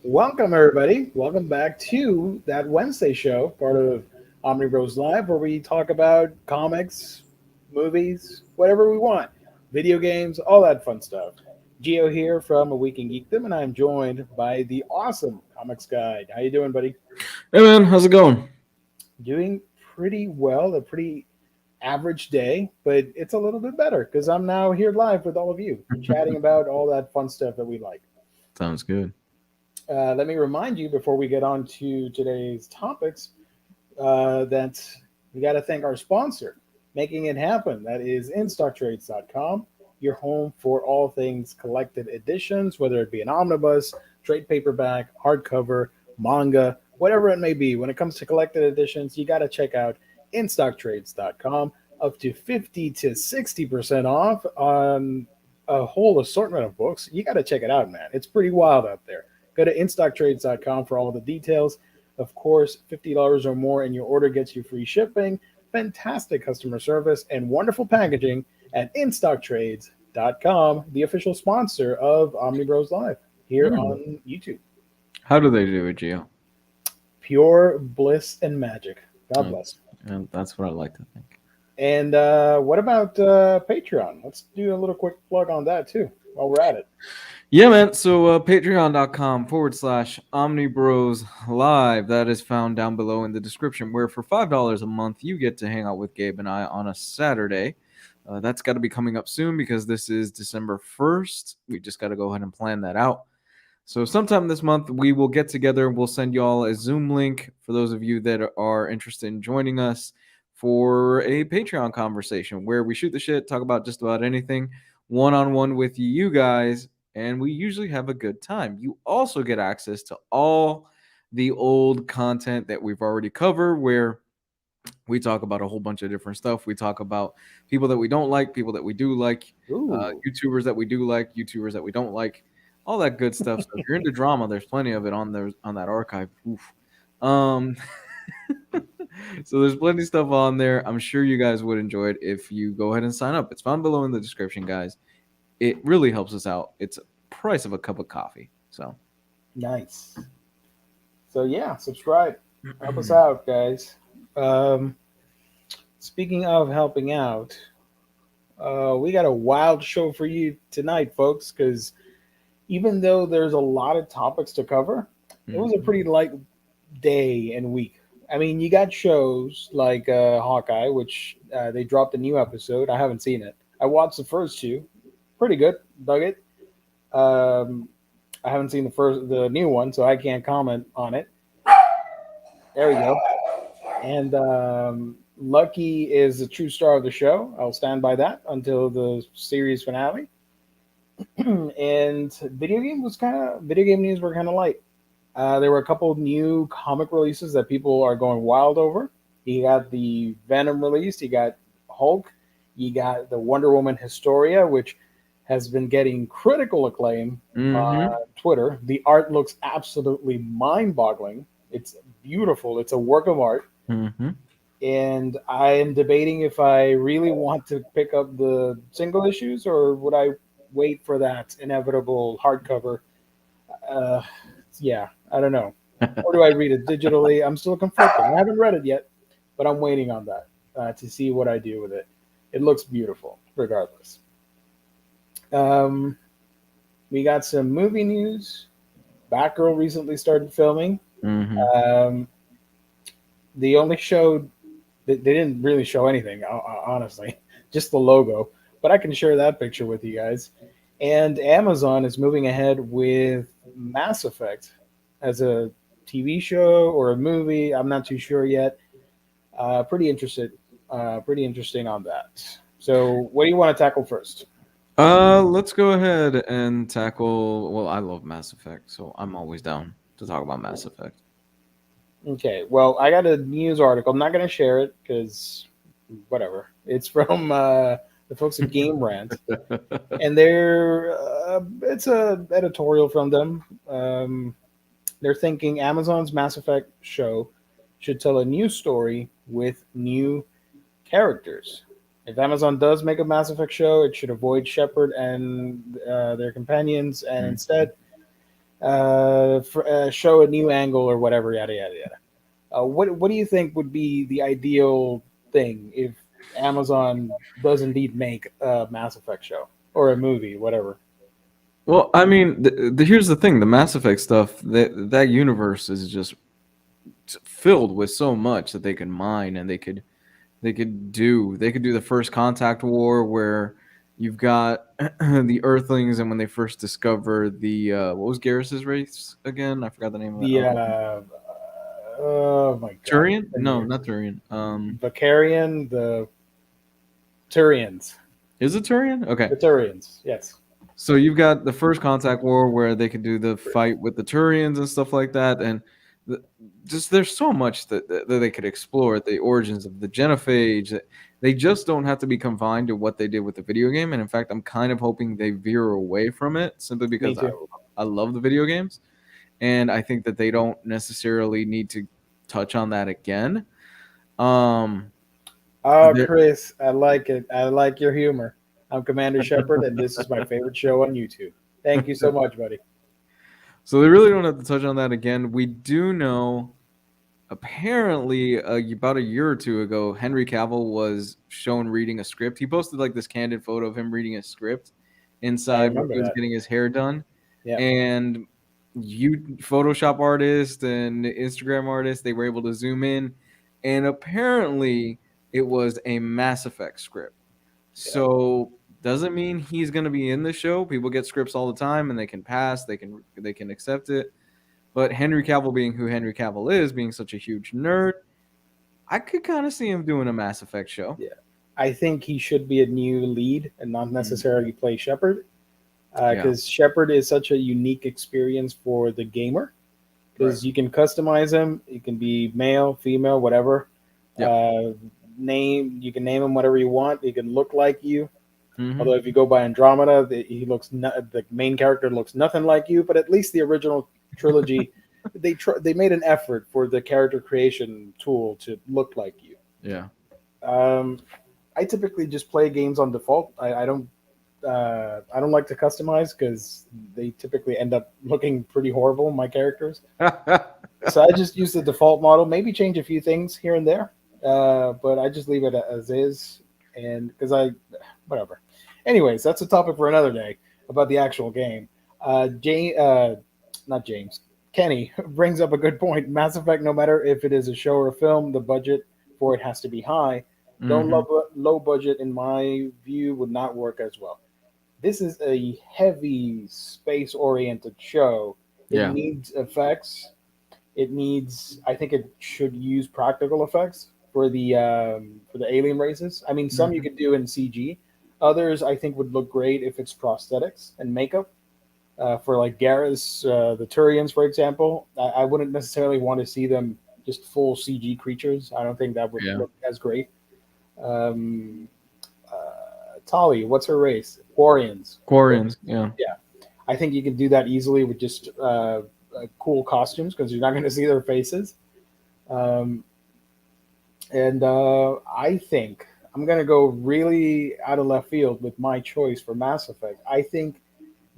Welcome, everybody. Welcome back to that Wednesday show, part of Omnibros Live, where we talk about comics, movies, whatever we want, video games, all that fun stuff. Geo here from A Week in Geekdom, and I'm joined by the awesome Comics Guide. How you doing, buddy? Hey man, how's it going? Doing pretty well. A pretty average day, but it's a little bit better because I'm now here live with all of you, chatting about all that fun stuff that we like. Sounds good. Let me remind you before we get on to today's topics that we got to thank our sponsor, making it happen. That is InStockTrades.com, your home for all things collected editions, whether it be an omnibus, trade paperback, hardcover, manga, whatever it may be. When it comes to collected editions, you got to check out InStockTrades.com. Up to 50 to 60% off on a whole assortment of books. You got to check it out, man. It's pretty wild out there. Go to InStockTrades.com for all the details. Of course, $50 or more and your order gets you free shipping, fantastic customer service, and wonderful packaging at InStockTrades.com, the official sponsor of Omnibros Live here on YouTube. How do they do it, Gio? Pure bliss and magic. God bless. And that's what I like to think. And what about Patreon? Let's do a little quick plug on that too while we're at it. Yeah, man. So patreon.com/Omnibros Live. That is found down below in the description, where for $5 a month, you get to hang out with Gabe and I on a Saturday. That's got to be coming up soon because this is December 1st. We just got to go ahead and plan that out. So sometime this month, we will get together. We'll send you all a Zoom link for those of you that are interested in joining us for a Patreon conversation where we shoot the shit, talk about just about anything, one-on-one with you guys, and we usually have a good time. You also get access to all the old content that we've already covered, where we talk about a whole bunch of different stuff. We talk about people that we don't like, people that we do like, YouTubers that we do like, YouTubers that we don't like, all that good stuff. So if you're into drama, there's plenty of it on there on that archive. Oof. So there's plenty of stuff on there. I'm sure you guys would enjoy it if you go ahead and sign up. It's found below in the description, guys. It really helps us out. It's a price of a cup of coffee. So nice. So yeah, subscribe. Help us out, guys. Speaking of helping out, we got a wild show for you tonight, folks, because even though there's a lot of topics to cover, it was a pretty light day and week. I mean, you got shows like Hawkeye, which they dropped a new episode. I haven't seen it. I watched the first two. Pretty good. Dug it. I haven't seen the new one, so I can't comment on it. There we go. And Lucky is the true star of the show. I'll stand by that until the series finale. And video game news were kind of light. There were a couple of new comic releases that people are going wild over. You got the Venom released. You got Hulk. You got the Wonder Woman Historia, which has been getting critical acclaim on Twitter. The art looks absolutely mind-boggling. It's beautiful. It's a work of art. And I am debating if I really want to pick up the single issues or would I wait for that inevitable hardcover. Yeah, I don't know. Or do I read it digitally? I'm still conflicted. I haven't read it yet, but I'm waiting on that to see what I do with it. It looks beautiful, regardless. We got some movie news. Batgirl recently started filming. They only showed, they didn't really show anything, honestly, just the logo. But I can share that picture with you guys. And Amazon is moving ahead with Mass Effect as a TV show or a movie. I'm not too sure yet. Pretty interesting on that. So what do you want to tackle first? Let's go ahead and tackle. Well, I love Mass Effect, so I'm always down to talk about Mass Effect. Okay, well, I got a news article. I'm not going to share it because whatever. It's from the folks at Game Rant, and it's a editorial from them. They're thinking Amazon's Mass Effect show should tell a new story with new characters. If Amazon does make a Mass Effect show, it should avoid Shepard and their companions, and instead show a new angle or whatever, yada yada yada. What do you think would be the ideal thing if Amazon does indeed make a Mass Effect show or a movie, whatever? Well, I mean, here's the thing: the Mass Effect stuff, that universe is just filled with so much that they can mine, and they could do the First Contact War, where you've got the Earthlings, and when they first discover the what was Garrus's race again? I forgot the name of it. The oh my god, Turian? it's been No, years. not Turian. Vicarian, the Turians, Is it Turian? Okay. the Turians, yes, So you've got the First Contact War, where they could do the fight with the Turians and stuff like that, and the, just there's so much that they could explore. The origins of the Genophage. They just don't have to be confined to what they did with the video game. And in fact, I'm kind of hoping they veer away from it, simply me because I, too. I love the video games, and I think that they don't necessarily need to touch on that again. Um, Oh, there- Chris, I like it. I like your humor. I'm Commander Shepard, and this is my favorite show on YouTube. Thank you so much, buddy. so they really don't have to touch on that again. We do know apparently about a year or two ago, Henry Cavill was shown reading a script. He posted like this candid photo of him reading a script I inside where remember he was that. getting his hair done. Yeah, And you Photoshop artists and Instagram artists, they were able to zoom in, and apparently it was a Mass Effect script. yeah, So doesn't mean he's going to be in the show. People get scripts all the time, and they can pass, they can accept it. But Henry Cavill, being who Henry Cavill is, being such a huge nerd, I could kind of see him doing a Mass Effect show. yeah. I think he should be a new lead and not necessarily play Shepard, Yeah. because Shepard is such a unique experience for the gamer. Because Right. you can customize him. You can be male, female, whatever. Yep. You can name him whatever you want. He can look like you. Mhm. Although if you go by Andromeda, the main character looks nothing like you. But at least the original trilogy, they made an effort for the character creation tool to look like you. Yeah. Um, I typically just play games on default. I don't like to customize because they typically end up looking pretty horrible. My characters, so I just use the default model. Maybe change a few things here and there, but I just leave it as is. And because whatever. Anyways, that's a topic for another day about the actual game. Not James, Kenny brings up a good point. Mass Effect, no matter if it is a show or a film, the budget for it has to be high. Don't Mhm. low budget, in my view, would not work as well. This is a heavy space oriented show. It Yeah. needs effects. It needs. I think it should use practical effects for the alien races. I mean, some you Mhm. could do in CG. Others I think would look great if it's prosthetics and makeup. For like Garrus, the Turians, for example, I wouldn't necessarily want to see them just full CG creatures. I don't think that would Yeah. look as great. Um, Tali, what's her race? Quarians. Quarians. Yeah. Yeah, I think you can do that easily with just cool costumes because you're not going to see their faces. Um, and I think I'm going to go really out of left field with my choice for Mass Effect. I think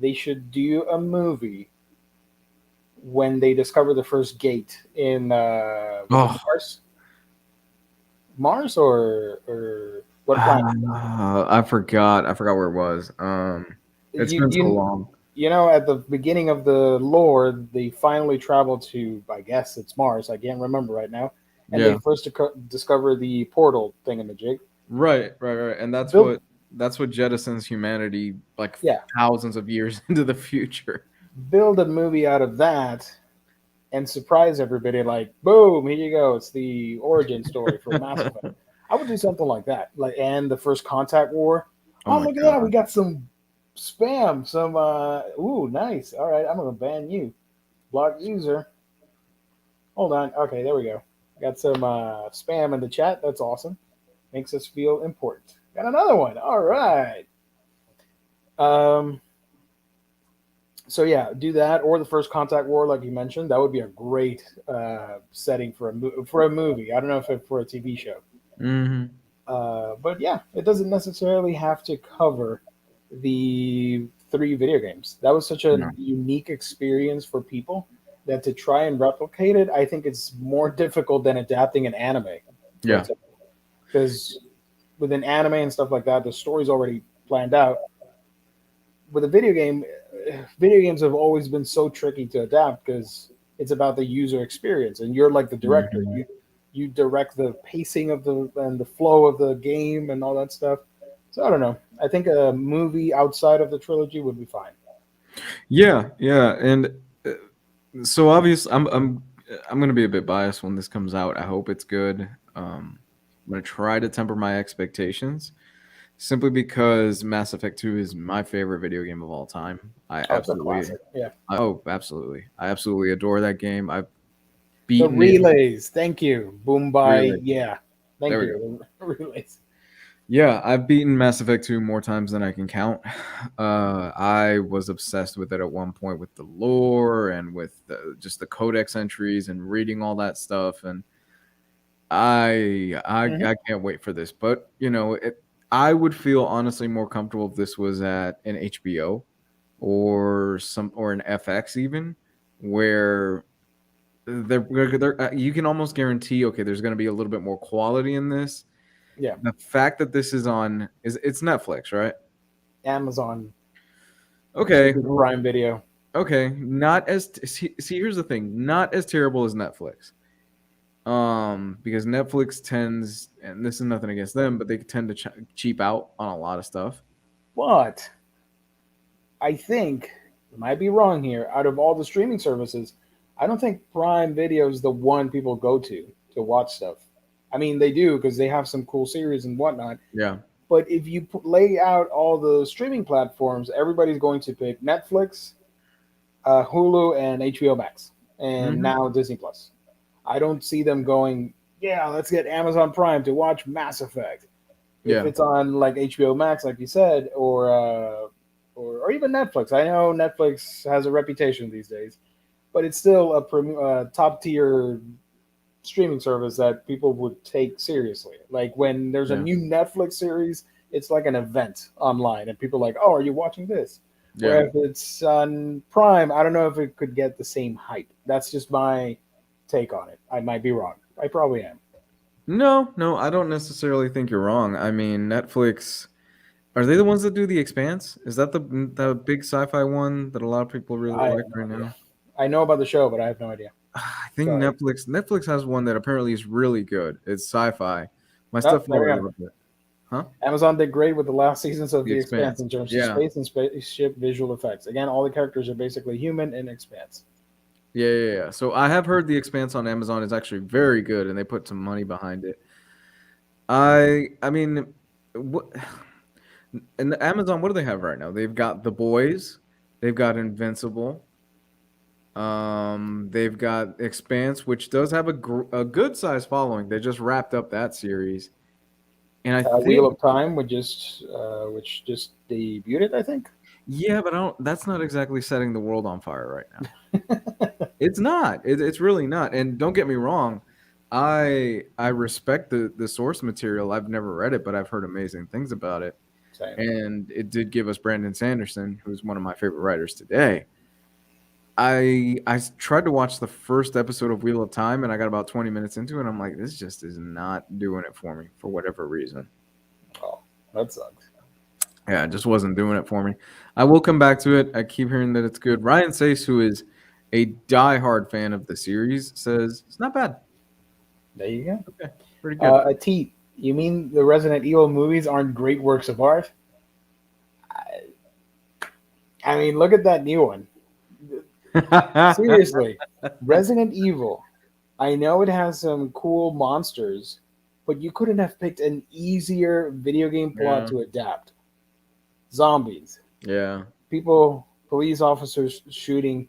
they should do a movie when they discover the first gate in was it Oh. Mars? Mars or what planet? I forgot. I forgot where it was. It's You been so you long. you know, at the beginning of the lore, they finally travel to, I guess it's Mars. I can't remember right now. And they Yeah. first discover the portal thing in the jig. Right. And that's Build, what jettisons humanity like yeah, thousands of years into the future. build a movie out of that and surprise everybody like, boom, here you go. It's the origin story for Mass Effect. I would do something like that. Like, and the first contact war. Oh Oh, my look at that. We god. got some spam. Some, ooh, nice. All right, I'm going to ban you. Block user. Hold on. Okay, there we go. Got some spam in the chat. That's awesome. Makes us feel important. Got another one. All right. Um, so yeah, do that or the first contact war, like you mentioned. That would be a great setting for a movie. I don't know if it for a TV show, Mhm. but yeah, it doesn't necessarily have to cover the 3 video games. That was such a No. unique experience for people that to try and replicate it, I think it's more difficult than adapting an anime, for Yeah. example. Because with an anime and stuff like that, the story's already planned out. With a video game, video games have always been so tricky to adapt because it's about the user experience, and you're like the director. Mhm. You direct the pacing of the flow of the game and all that stuff. So I don't know. I think a movie outside of the trilogy would be fine. Yeah, yeah, and uh, so obvious. I'm gonna be a bit biased when this comes out. I hope it's good. I'm gonna try to temper my expectations simply because Mass Effect 2 is my favorite video game of all time. I Oh, it's a absolutely, classic. Yeah. oh, absolutely, I absolutely adore that game. I've The beaten it. relays. Thank you. Boom by. Really, Yeah. there Thank we go. you. The relays. Yeah, I've beaten Mass Effect 2 more times than I can count. I was obsessed with it at one point with the lore and with just the codex entries and reading all that stuff. And Hmm. I can't wait for this. But I would feel honestly more comfortable if this was at an HBO or an FX even, where you can almost guarantee okay, there's going to be a little bit more quality in this. Yeah. The fact that this is on is it's Netflix, right? Amazon. Okay, Prime Video. okay, not as see. Here's the thing, not as terrible as Netflix. Because Netflix tends, and this is nothing against them, but they tend to cheap out on a lot of stuff. But I think, I might be wrong here, out of all the streaming services, I don't think Prime Video is the one people go to watch stuff. I mean, they do because they have some cool series and whatnot. Yeah. But if you lay out all the streaming platforms, everybody's going to pick Netflix, Hulu, and HBO Max, and Hmm. now Disney Plus. I don't see them going, yeah, let's get Amazon Prime to watch Mass Effect. If Yeah. it's on like HBO Max, like you said, or even Netflix. I know Netflix has a reputation these days, but it's still a top tier streaming service that people would take seriously. Like when there's a Yeah. new Netflix series, it's like an event online, and people are like, "Oh, are you watching this?" Yeah. Where if it's on Prime, I don't know if it could get the same hype. That's just my take on it. I might be wrong. I probably am. No, no, I don't necessarily think you're wrong. I mean, Netflix, are they the ones that do The Expanse? Is that the big sci-fi one that a lot of people really I have like no right idea. now? I know about the show, but I have no idea. I think Sorry. Netflix has one that apparently is really good. It's sci-fi. My Oh, stuff there we never go. loved it. Huh? Amazon did great with the last seasons of The The Expanse Expanse. in terms of Yeah. space and spaceship visual effects. Again, all the characters are basically human in Expanse. Yeah, yeah, yeah. So I have heard The Expanse on Amazon is actually very good, and they put some money behind it. I mean, what and Amazon, what do they have right now? They've got The Boys, they've got Invincible, they've got Expanse, which does have a good size following. They just wrapped up that series, and I Wheel think of Time, which just debuted, I think. yeah, but I don't. That's not exactly setting the world on fire right now. It's not. It's really not. And don't get me wrong, I respect the source material. I've never read it, but I've heard amazing things about it. Same. And it did give us Brandon Sanderson, who's one of my favorite writers today. I tried to watch the first episode of Wheel of Time, and I got about 20 minutes into it. And I'm like, this just is not doing it for me for whatever reason. Oh, that sucks. Yeah, it just wasn't doing it for me. I will come back to it. I keep hearing that it's good. Ryan Sace, who is a diehard fan of the series, says it's not bad. There you go. Okay, pretty good. A T. You mean the Resident Evil movies aren't great works of art? I mean, look at that new one. Seriously, Resident Evil. I know it has some cool monsters, but you couldn't have picked an easier video game plot Yeah, to adapt. Zombies. yeah, People, police officers shooting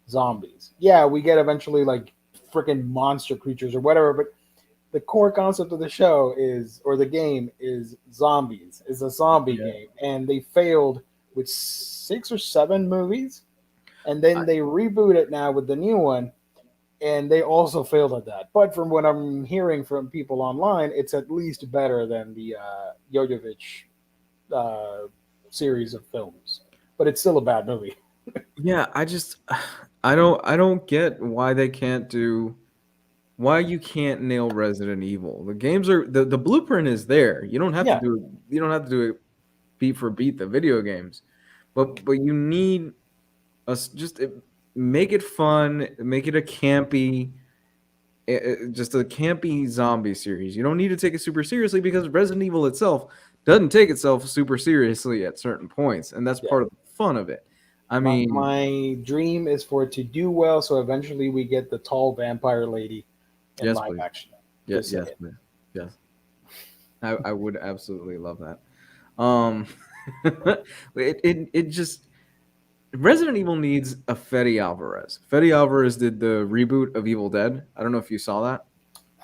zombies. Yeah, we get eventually like freaking monster creatures or whatever, but the core concept of the show is, or the game is zombies. It's a zombie yeah. game, and they failed with 6 or 7 movies, and I, then they reboot it now with the new one, and they also failed at that. But from what I'm hearing from people online, it's at least better than the Jojovich uh, series of films. but it's still a bad movie. Yeah, I don't get why they can't do why you can't nail Resident Evil. The games are the blueprint is there. Yeah, You don't have to do it beat for beat the video games. But you need us just make it fun, make it a campy just a campy zombie series. You don't need to take it super seriously because Resident Evil itself doesn't take itself super seriously at certain points, and that's yeah. part of the fun of it. I My, mean, my dream is for it to do well, so eventually we get the tall vampire lady in yes, live please. action. Yeah, Just yes, saying. please. Yes. I would absolutely love that. Um, it just Resident Evil needs a Fede Alvarez. Fede Alvarez did the reboot of Evil Dead. I don't know if you saw that.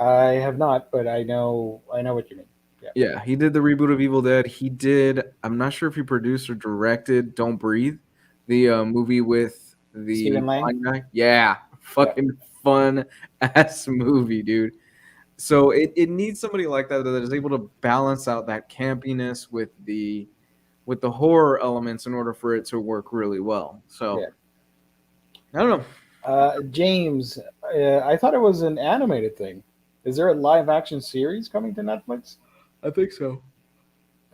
I have not, but I know what you mean. Yeah, Yeah, he did the reboot of Evil Dead. He did. I'm not sure if he produced or directed Don't Breathe, the movie with the Stephen Lang. blind guy. Yeah, Yeah, fucking fun ass movie, dude. So it needs somebody like that that is able to balance out that campiness with the horror elements in order for it to work really well. So yeah. I don't know. James, I thought it was an animated thing. Is there a live action series coming to Netflix? I think so.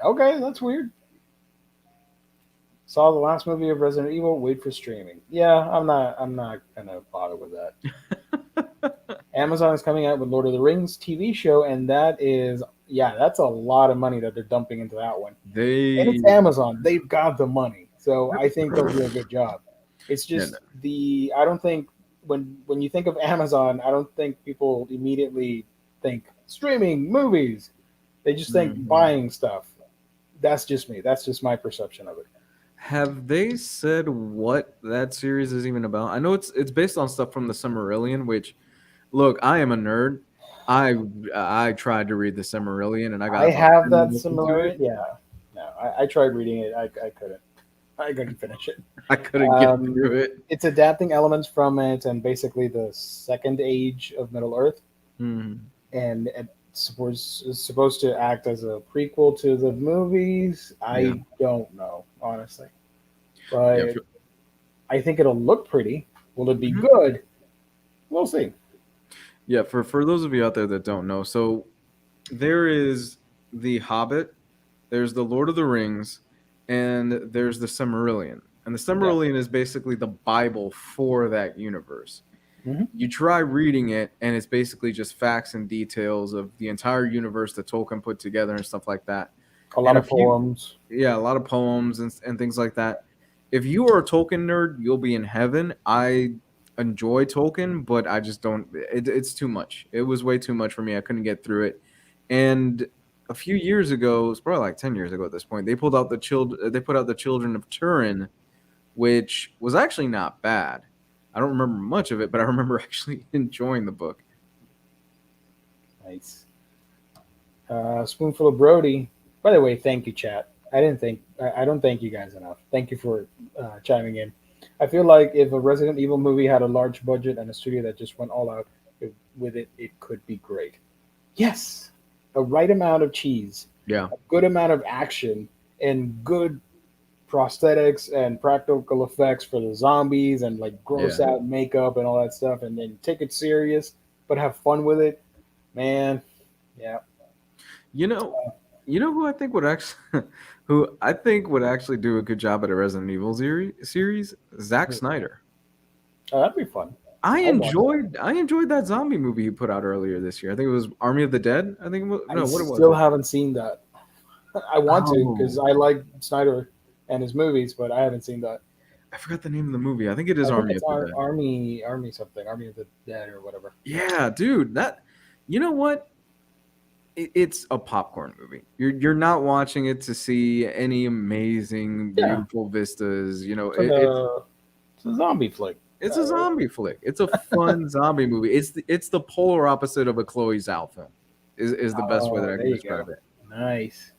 Okay, that's weird. Saw the last movie of Resident Evil. Wait for streaming. Yeah, I'm not gonna bother with that. Amazon is coming out with Lord of the Rings TV show, and that is, yeah, that's a lot of money that they're dumping into that one. And They it's Amazon; they've got the money, so I think they'll do a good job. It's yeah, no. just I don't think when you think of Amazon, I don't think people immediately think streaming movies. They just think Mhm. buying stuff. That's just me. That's just my perception of it. Have they said what that series is even about? I know it's based on stuff from the Silmarillion, which look, I am a nerd. I I tried to read the Silmarillion and I got I about have 10 that minutes into similar. it. Yeah, no, I tried reading it. I couldn't. I couldn't finish it. I couldn't get Um, through it. it's adapting elements from it and basically the second age of Middle Earth, Hmm. and is supposed to act as a prequel to the movies. Yeah. I don't know honestly, Yeah. but I think it'll look pretty. Will it be Mhm. good? We'll see. Yeah, for those of you out there that don't know, so there is the Hobbit, there's the Lord of the Rings, and there's the Silmarillion. And the Yeah. Silmarillion is basically the Bible for that universe. Hmm. You try reading it, and it's basically just facts and details of the entire universe that Tolkien put together and stuff like that. A lot And a of few, poems. yeah, a lot of poems and things like that. If you are a Tolkien nerd, you'll be in heaven. I enjoy Tolkien, but I just don't. It's too much. It was way too much for me. I couldn't get through it. And a few years ago, it's probably like 10 years ago at this point, they pulled out the children. They put out the Children of Turin, which was actually not bad. I don't remember much of it, but I remember actually enjoying the book. Nice. Spoonful of Brody. By the way, thank you, chat. I don't thank you guys enough. Thank you for chiming in. I feel like if a Resident Evil movie had a large budget and a studio that just went all out with it, it could be great. Yes, a right amount of cheese, Yeah, a good amount of action, and good prosthetics and practical effects for the zombies and like gross yeah. out makeup and all that stuff, and then take it serious but have fun with it. Man, yeah. You know, you know who I think would actually, who I think would actually do a good job at a Resident Evil series? Zack Snyder. Oh, that'd be fun. I I'd watch that. enjoyed I enjoyed that zombie movie he put out earlier this year. I think it was Army of the Dead. I think it was, I no, what it was still it? haven't seen that. I want to because Oh, I like Snyder and his movies, but I haven't seen that. I forgot the name of the movie. I think it is I think Army it's of the Dead. Army something, Army of the Dead or whatever. Yeah, dude, that you know what? It's a popcorn movie. You're not watching it to see any amazing, Yeah, beautiful vistas. You know, it's a zombie flick. it's a zombie flick. It's a fun zombie movie. It's the polar opposite of a Chloe Zhao film. Is the best way that Oh, I there can you go. describe it. Nice.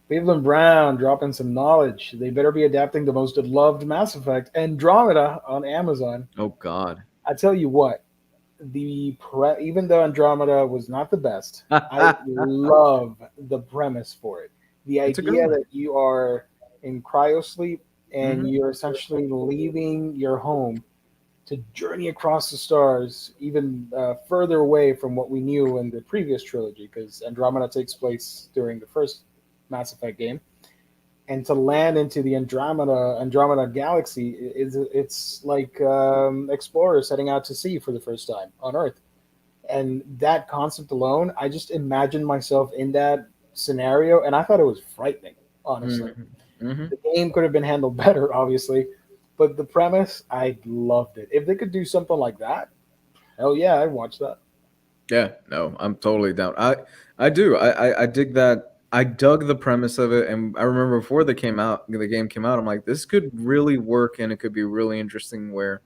Cleveland Brown dropping some knowledge. They better be adapting the most loved Mass Effect Andromeda on Amazon. Oh God. I tell you what, even though Andromeda was not the best, I love the premise for it. The It's a good idea one. that you are in cryosleep and you're essentially leaving your home to journey across the stars, even further away from what we knew in the previous trilogy, because Andromeda takes place during the first Mass Effect game, and to land into the Andromeda galaxy is it's like explorers setting out to sea for the first time on Earth, and that concept alone, I just imagined myself in that scenario, and I thought it was frightening, honestly. Mm-hmm. The game could have been handled better, obviously, but the premise, I loved it. If they could do something like that, hell yeah, I'd watch that. Yeah, no, I'm totally down. I do. I dig that. I dug the premise of it, and I remember before the game came out, I'm like, this could really work, and it could be really interesting. Where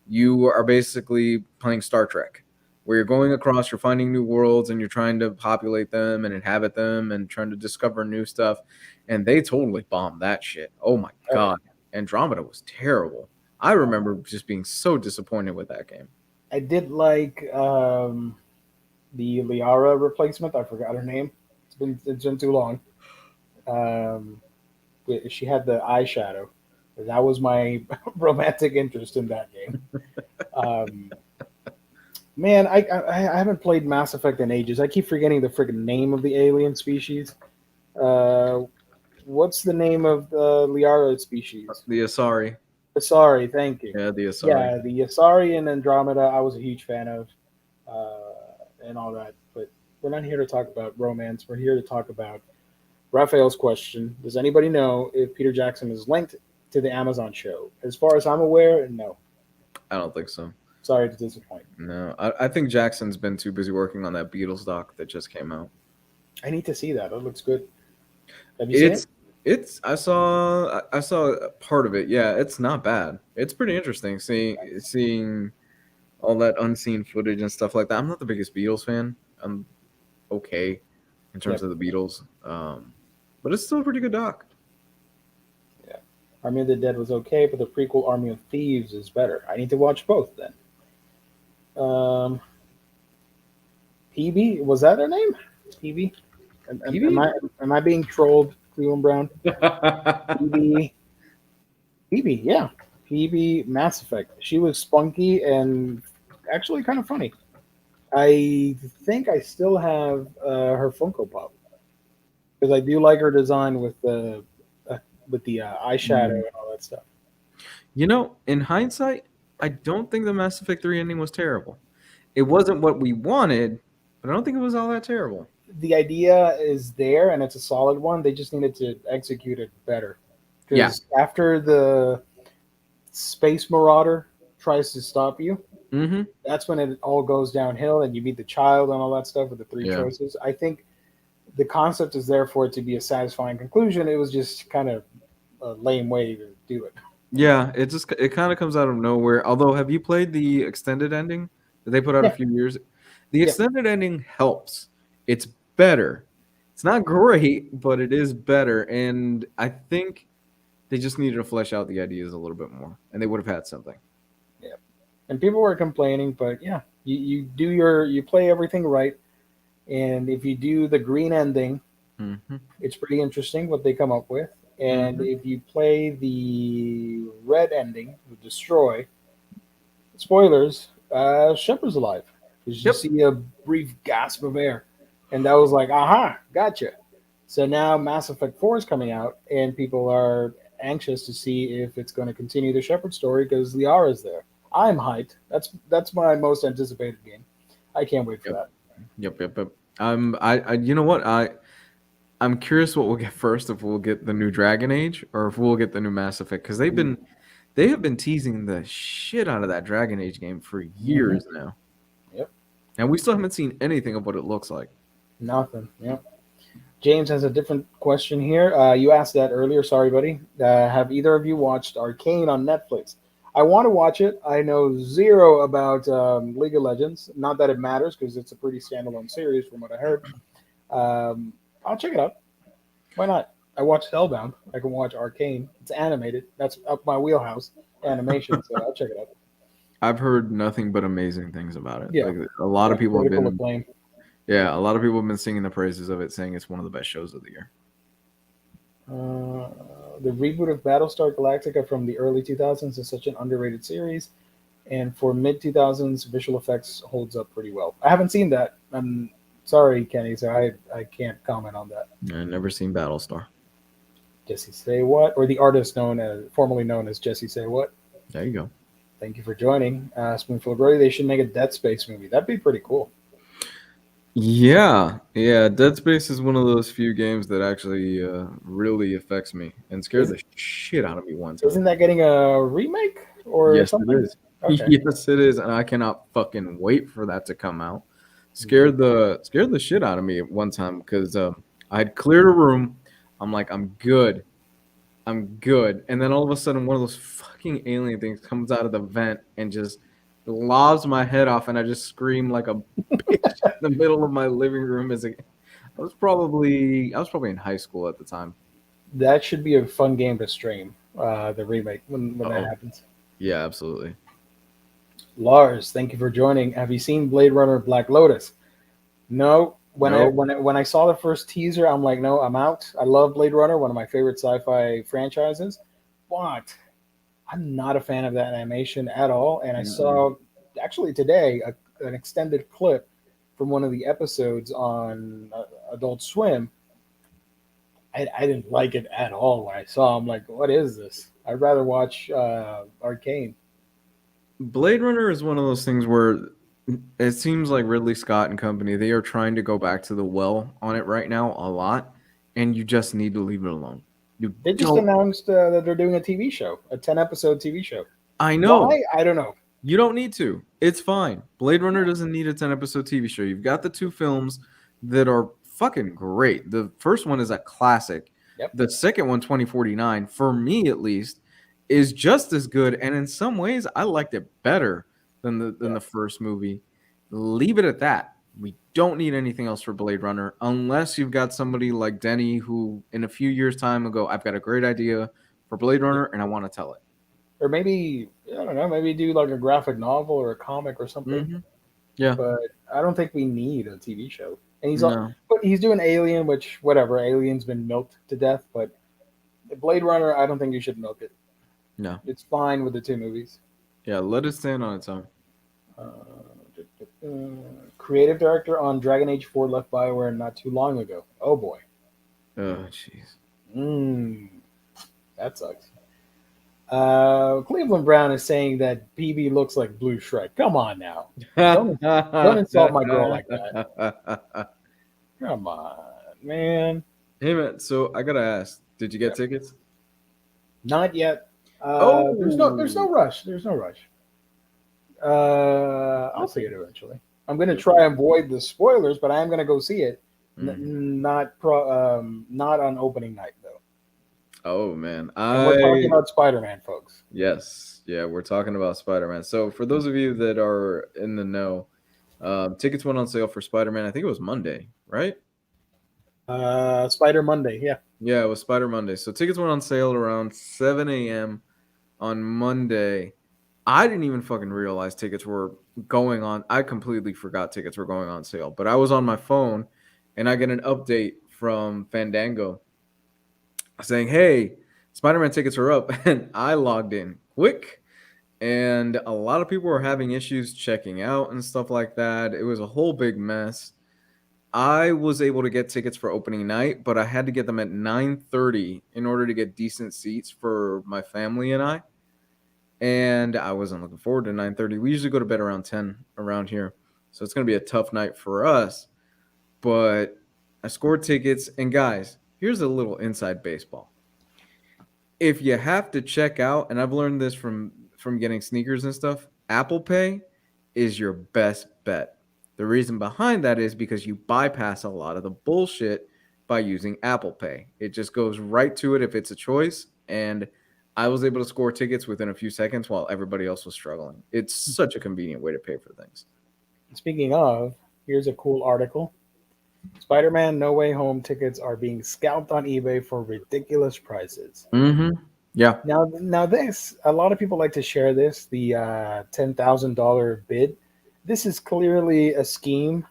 you are basically playing Star Trek, where you're going across, you're finding new worlds, and you're trying to populate them and inhabit them, and trying to discover new stuff. And they totally bombed that shit. Oh my Oh yeah, god, Andromeda was terrible. I remember just being so disappointed with that game. I did like the Liara replacement. I forgot her name. It's been too long. Um, she had the eyeshadow. That was my romantic interest in that game. Um, Man, I haven't played Mass Effect in ages. I keep forgetting the freaking name of the alien species. Uh, what's the name of the Liara species? The Asari. Asari, thank you. Yeah, the Asari. Yeah, the Asari and Andromeda, I was a huge fan of, and all that. But we're not here to talk about romance. We're here to talk about Raphael's question. Does anybody know if Peter Jackson is linked to the Amazon show? As far as I'm aware, no. I don't think so. Sorry to disappoint. No, I think Jackson's been too busy working on that Beatles doc that just came out. I need to see that. That looks good. Have you seen it? It's I saw a part of it. Yeah, it's not bad. It's pretty interesting seeing all that unseen footage and stuff like that. I'm not the biggest Beatles fan. I'm okay in terms Yep. of the Beatles, but it's still a pretty good doc. Yeah. Army of the Dead was okay, but the prequel Army of Thieves is better. I need to watch both then. Um, PB, was that her name? PB? Am I being trolled, Cleveland Brown? PB, PB, yeah. PB Mass Effect. She was spunky and actually kind of funny. I think I still have her Funko Pop because I do like her design with the eyeshadow Mm. and all that stuff. In hindsight, I don't think the Mass Effect 3 ending was terrible. It wasn't what we wanted, but I don't think it was all that terrible. The idea is there and it's a solid one. They just needed to execute it better. Yeah. Because after the Space Marauder tries to stop you, Mm-hmm. that's when it all goes downhill and you meet the child and all that stuff with the three Yeah. choices. I think the concept is there for it to be a satisfying conclusion. It was just kind of a lame way to do it. Yeah, it kind of comes out of nowhere. Although, have you played the extended ending that they put out a Yeah, few years? The yeah. extended ending helps. It's better. It's not great, but it is better. And I think they just needed to flesh out the ideas a little bit more, and they would have had something. Yeah. And people were complaining, but yeah, you play everything right. And if you do the green ending, Mm-hmm. it's pretty interesting what they come up with. And Mm-hmm. if you play the red ending, the destroy, spoilers, Shepard's alive. Because you Yep. see a brief gasp of air. And that was like, aha, gotcha. So now Mass Effect 4 is coming out, and people are anxious to see if it's going to continue the Shepard story because Liara's there. I'm hyped. That's my most anticipated game. I can't wait for Yep. that. Yep. You know what? I'm curious what we'll get first. If we'll get the new Dragon Age or if we'll get the new Mass Effect, because they have been teasing the shit out of that Dragon Age game for Mm-hmm. years now, Yep. and we still haven't seen anything of what it looks like. Nothing. Yep. James has a different question here. You asked that earlier. Sorry, buddy. Have either of you watched Arcane on Netflix? I want to watch it. I know zero about League of Legends. Not that it matters because it's a pretty standalone series from what I heard. Um, I'll check it out. Why not? I watched Hellbound. I can watch Arcane. It's animated. That's up my wheelhouse. Animation. So I'll check it out. I've heard nothing but amazing things about it. Yeah. Like a lot Yeah. of people have Critical been, acclaim. yeah, a lot of people have been singing the praises of it, saying it's one of the best shows of the year. Uh, the reboot of Battlestar Galactica from the early 2000s is such an underrated series, and for mid 2000s, visual effects holds up pretty well. I haven't seen that. I'm sorry, Kenny, so I can't comment on that. I never seen Battlestar. Jesse Say What, or the artist formerly known as Jesse Say What. There you go. Thank you for joining. Spoonful of Glory. They should make a Dead Space movie. That'd be pretty cool. Yeah. Dead Space is one of those few games that actually really affects me and scared Is, the shit out of me one isn't time. that getting a remake or Yes, it something? is. Okay. Yes, it is, and I cannot fucking wait for that to come out. Mhm. Scared the shit out of me at one time because I had cleared a room. I'm like, I'm good, and then all of a sudden, one of those fucking alien things comes out of the vent and just lobs my head off, and I just scream like a bitch in the middle of my living room. I was probably in high school at the time. That should be a fun game to stream. The remake when that Oh, happens. yeah, absolutely. Lars, thank you for joining. Have you seen Blade Runner Black Lotus? No. Nope. When I saw the first teaser, I'm like, no, I'm out. I love Blade Runner, one of my favorite sci-fi franchises, but I'm not a fan of that animation at all. And I Mm-mm. saw actually today an extended clip from one of the episodes on Adult Swim. I didn't like it at all when I saw. I'm like, what is this? I'd rather watch Arcane. Blade Runner is one of those things where it seems like Ridley Scott and company, they are trying to go back to the well on it right now a lot, and you just need to leave it alone. You They just don't. announced that they're doing a TV show, a 10 episode TV show. I know. Why? I don't know. You don't need to. It's fine. Blade Runner doesn't need a 10-episode TV show. You've got the two films that are fucking great. The first one is a classic. Yep. The second one, 2049, for me at least, is just as good. And in some ways, I liked it better than Yeah. the first movie. Leave it at that. We don't need anything else for Blade Runner unless you've got somebody like Denny who, in a few years' time, will go, I've got a great idea for Blade Runner and I want to tell it. Or maybe I don't know. Maybe do like a graphic novel or a comic or something. Hmm. Yeah. But I don't think we need a TV show. And No. but he's doing Alien, which whatever. Alien's been milked to death, but Blade Runner, I don't think you should milk it. No. It's fine with the two movies. Yeah, let it stand on its own. Creative director on Dragon Age 4 left Bioware not too long ago. Oh boy. Oh, jeez. Mm, that sucks. Cleveland Brown is saying that BB looks like Blue Shrek. Come on now. Don't don't insult my girl like that. Come on, man. Hey man, so I gotta ask, did you get Yeah. tickets? Not yet. There's no Oh, rush. There's no rush. I'll see it eventually. I'm gonna good. try and avoid the spoilers, but I am gonna go see it. Mhm. Not on opening night though. Oh man, And we're talking about Spider-Man, folks. yes, yeah, we're talking about Spider-Man. So for those of you that are in the know, tickets went on sale for Spider-Man. I think it was Monday, right? Spider Monday. Yeah. Yeah, it was Spider Monday. So tickets went on sale around 7 a.m. on Monday. I didn't even fucking realize tickets were going on. I completely forgot tickets were going on sale. But I was on my phone and I get an update from Fandango saying, "Hey, Spider-Man tickets are up." And I logged in quick and a lot of people were having issues checking out and stuff like that. It was a whole big mess. I was able to get tickets for opening night, but I had to get them at 9:30 in order to get decent seats for my family and I. And I wasn't looking forward to 9:30. We usually go to bed around 10 around here. So it's going to be a tough night for us, but I scored tickets and guys, here's a little inside baseball. If you have to check out, and I've learned this from getting sneakers and stuff, Apple Pay is your best bet. The reason behind that is because you bypass a lot of the bullshit by using Apple Pay. It just goes right to it if it's a choice. And I was able to score tickets within a few seconds while everybody else was struggling. It's such a convenient way to pay for things. Speaking of, here's a cool article. Spider-Man No Way Home tickets are being scalped on eBay for ridiculous prices. Mm-hmm. Yeah. Now this a lot of people like to share this the $10,000 bid. This is clearly a scheme.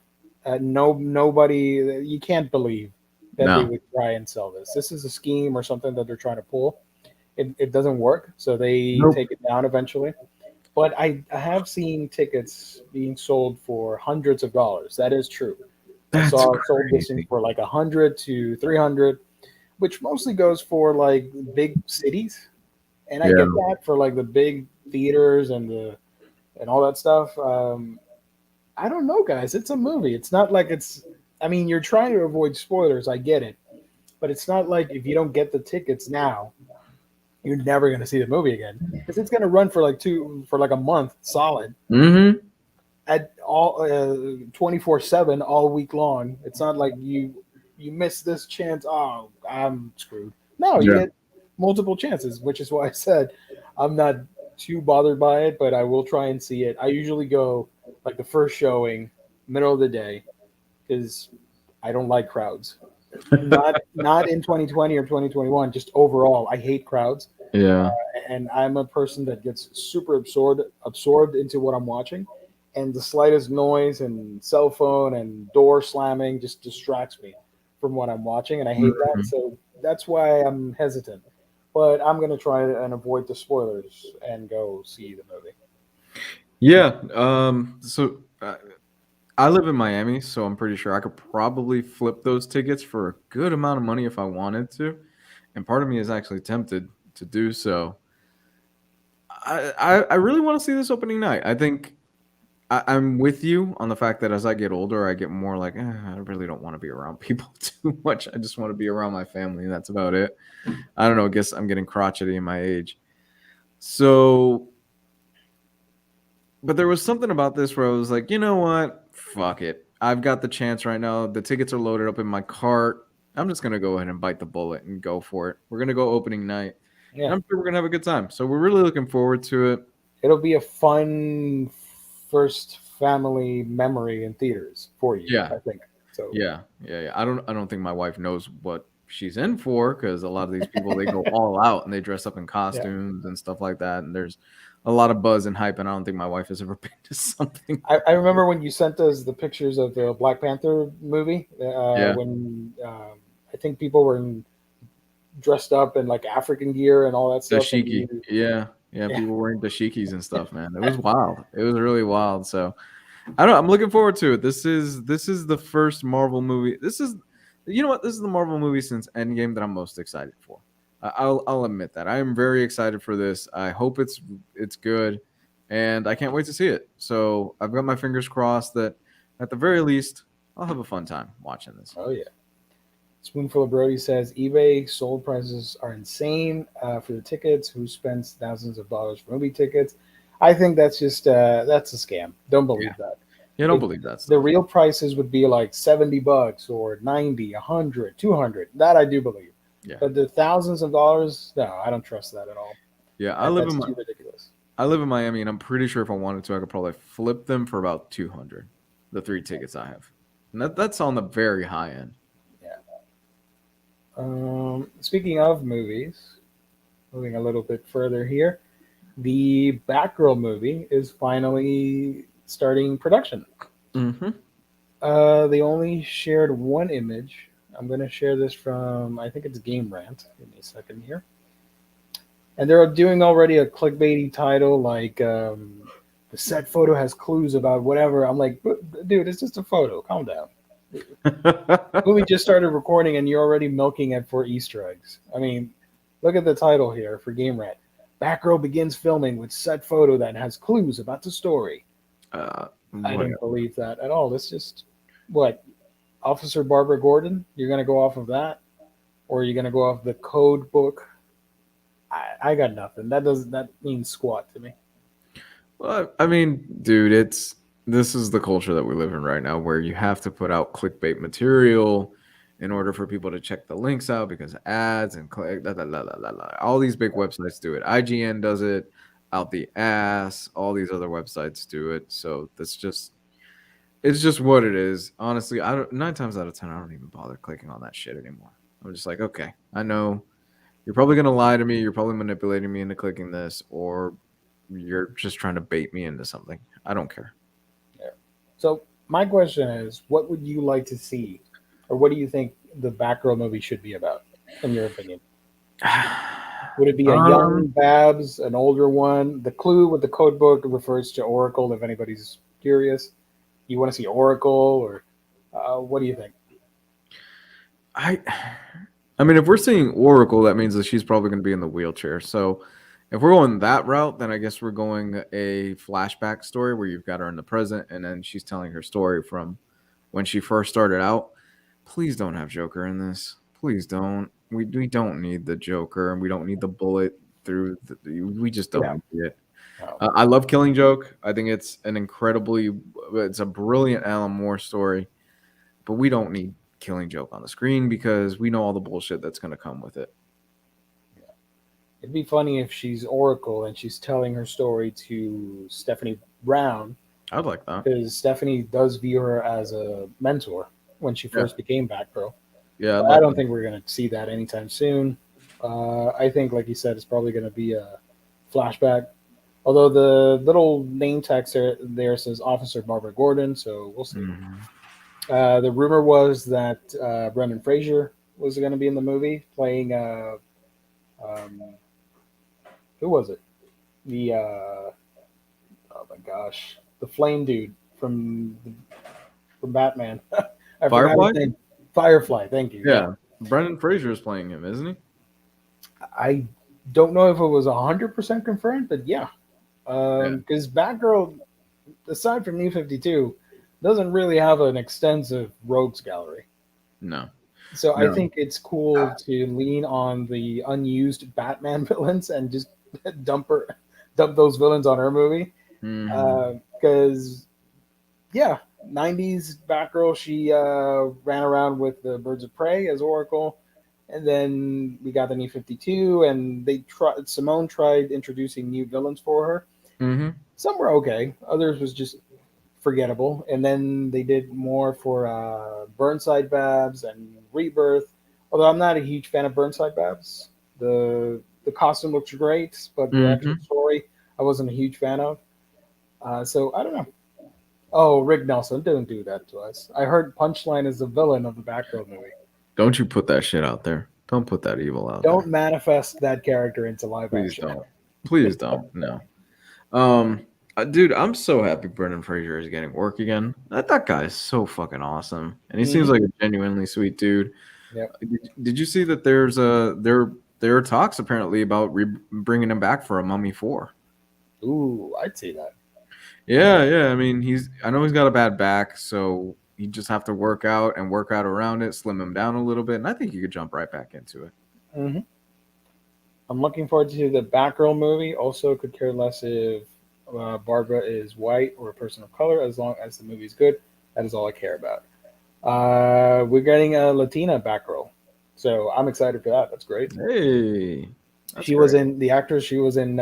Nobody you can't believe that they No. would try and sell this. This is a scheme or something that they're trying to pull. It doesn't work, so they Nope. take it down eventually. But I have seen tickets being sold for hundreds of dollars. That is true. I That's saw sold listings crazy. for like 100 to 300, which mostly goes for like big cities, and I Yeah. get that for like the big theaters and all that stuff. I don't know, guys. It's a movie. It's not like it's. I mean, you're trying to avoid spoilers. I get it, but it's not like if you don't get the tickets now, you're never going to see the movie again because it's going to run for like a month solid Mm-hmm. at all 24/7 all week long. It's not like you miss this chance. Oh, I'm screwed. No, you Yeah. get multiple chances, which is why I said I'm not too bothered by it, but I will try and see it. I usually go like the first showing, middle of the day, because I don't like crowds. Not in 2020 or 2021. Just overall, I hate crowds, Yeah. and I'm a person that gets super absorbed into what I'm watching, and the slightest noise and cell phone and door slamming just distracts me from what I'm watching, and I hate that. Mhm. So that's why I'm hesitant. But I'm gonna try and avoid the spoilers and go see the movie. Yeah. I live in Miami, so I'm pretty sure I could probably flip those tickets for a good amount of money if I wanted to. And part of me is actually tempted to do so. I really want to see this opening night. I think I'm with you on the fact that as I get older, I get more like, I really don't want to be around people too much. I just want to be around my family. That's about it. I don't know. I guess I'm getting crotchety in my age. So, but there was something about this where I was like, you know what? Fuck it. I've got the chance right now. The tickets are loaded up in my cart. I'm just gonna go ahead and bite the bullet and go for it. We're gonna go opening night, and Yeah, I'm sure we're gonna have a good time. So we're really looking forward to it. it'll be a fun first family memory in theaters for you, Yeah, I think. So yeah. I don't think my wife knows what she's in for because a lot of these people they go all out and they dress up in yeah, costumes and stuff like that. And there's a lot of buzz and hype, and I don't think my wife has ever been to something. I remember when you sent us the pictures of the Black Panther movie. Yeah, When I think people were dressed up in like African gear and all that stuff, and dashiki. you, Yeah. yeah, People wearing dashikis and stuff, man. It was wild. It was really wild. So I don't know. I'm looking forward to it. This is the first Marvel movie. You know what? This is the Marvel movie since Endgame that I'm most excited for. I'll admit that I am very excited for this. I hope it's good, and I can't wait to see it. So I've got my fingers crossed that at the very least I'll have a fun time watching this. oh yeah. Spoonful of Brody says eBay sold prices are insane for the tickets. Who spends thousands of dollars for movie tickets? I think that's just that's a scam. Don't Yeah, believe that. yeah. Don't It, believe that the stuff. real prices would be like $70 or 90, 100, 200. That I do believe. Yeah, But the thousands of dollars, no, I don't trust that at all. yeah. That's too ridiculous. I live in Miami, and I'm pretty sure if I wanted to, I could probably flip them for about 200. The three tickets I have, and that's on the very high end. Yeah. Speaking of movies, moving a little bit further here, the Batgirl movie is finally starting production. Mm-hmm. They only shared one image. I'm going to share this from, I think it's Game Rant. Give me a second here. And they're doing already a clickbaity title like the set photo has clues about whatever. I'm like, dude, it's just a photo. Calm down. Movie just started recording and you're already milking it for Easter eggs. I mean, look at the title here for Game Rant. Batgirl begins filming with set photo that has clues about the story. I don't Whatever. believe that at all. It's just what Officer Barbara Gordon. You're gonna go off of that, or you're gonna go off the code book. I got nothing. That means squat to me. Well, I mean, dude, this is the culture that we live in right now, where you have to put out clickbait material in order for people to check the links out because ads and click. All these big websites do it. IGN does it out the ass. All these other websites do it. So it's just what it is. Honestly, I don't. 9 times out of 10, I don't even bother clicking on that shit anymore. I'm just like, okay, I know you're probably gonna lie to me. You're probably manipulating me into clicking this, or you're just trying to bait me into something. I don't care. Yeah. So my question is, what would you like to see, or what do you think the Batgirl movie should be about, in your opinion? Would it be a young um, Babs, an older one? The clue with the code book refers to Oracle, if anybody's curious. You want to see Oracle, or what do you think? I I mean, if we're seeing Oracle, that means that she's probably going to be in the wheelchair. So if we're going that route, then I guess we're going a flashback story where you've got her in the present and then she's telling her story from when she first started out. Please don't have Joker in this. Please don't. We don't need the Joker and we don't need the bullet through. We just don't Yeah. need it. No. I love Killing Joke. I think it's a brilliant Alan Moore story, but we don't need Killing Joke on the screen because we know all the bullshit that's going to come with it. It'd be funny if she's Oracle and she's telling her story to Stephanie Brown, I'd like that. because Stephanie does view her as a mentor when she Yeah, first became Batgirl. yeah, I'd But I like don't that. think we're going to see that anytime soon. I think, like you said, it's probably going to be a flashback. Although the little name text there says Officer Barbara Gordon, so we'll see. Mhm. The rumor was that Brendan Fraser was going to be in the movie playing um, who was it? The oh my gosh, the Flame dude from Batman. I forgot his Firefly? name. Firefly. Thank you. Yeah, Yeah, Brendan Fraser is playing him, isn't he? I don't know if it was 100% confirmed, but yeah, Yeah. because Batgirl, aside from New 52, doesn't really have an extensive rogues gallery. No, So I no. think it's cool to lean on the unused Batman villains and just dump her, dump those villains on her movie. Hmm. Because yeah, 90s Batgirl, she ran around with the Birds of Prey as Oracle, and then we got the New 52, and they tried. Simone tried introducing new villains for her. Hmm. Some were okay, others was just forgettable. And then they did more for Burnside Babs and Rebirth. Although I'm not a huge fan of Burnside Babs, the costume looks great, but the actual Hmm. story I wasn't a huge fan of. So I don't know. Oh, Rick Nelson, don't do that to us. I heard Punchline is the villain of the Batgirl movie. Don't you put that shit out there. Don't put that evil out Don't there. manifest that character into live Please action. don't. Please don't. No. Um, dude, I'm so happy Brendan Fraser is getting work again. That guy is so fucking awesome, and he seems Hmm. like a genuinely sweet dude. Yep. Did you see that there are talks apparently about bringing him back for a Mummy 4? Ooh, I'd see that. Yeah, yeah. I mean, I know he's got a bad back, so you just have to work out around it, slim him down a little bit, and I think you could jump right back into it. Hmm. I'm looking forward to the Batgirl movie. Also, could care less if Barbara is white or a person of color, as long as the movie's good. That is all I care about. We're getting a Latina Batgirl, so I'm excited for that. That's great. Hey, that's She was great. in the actress. She was in.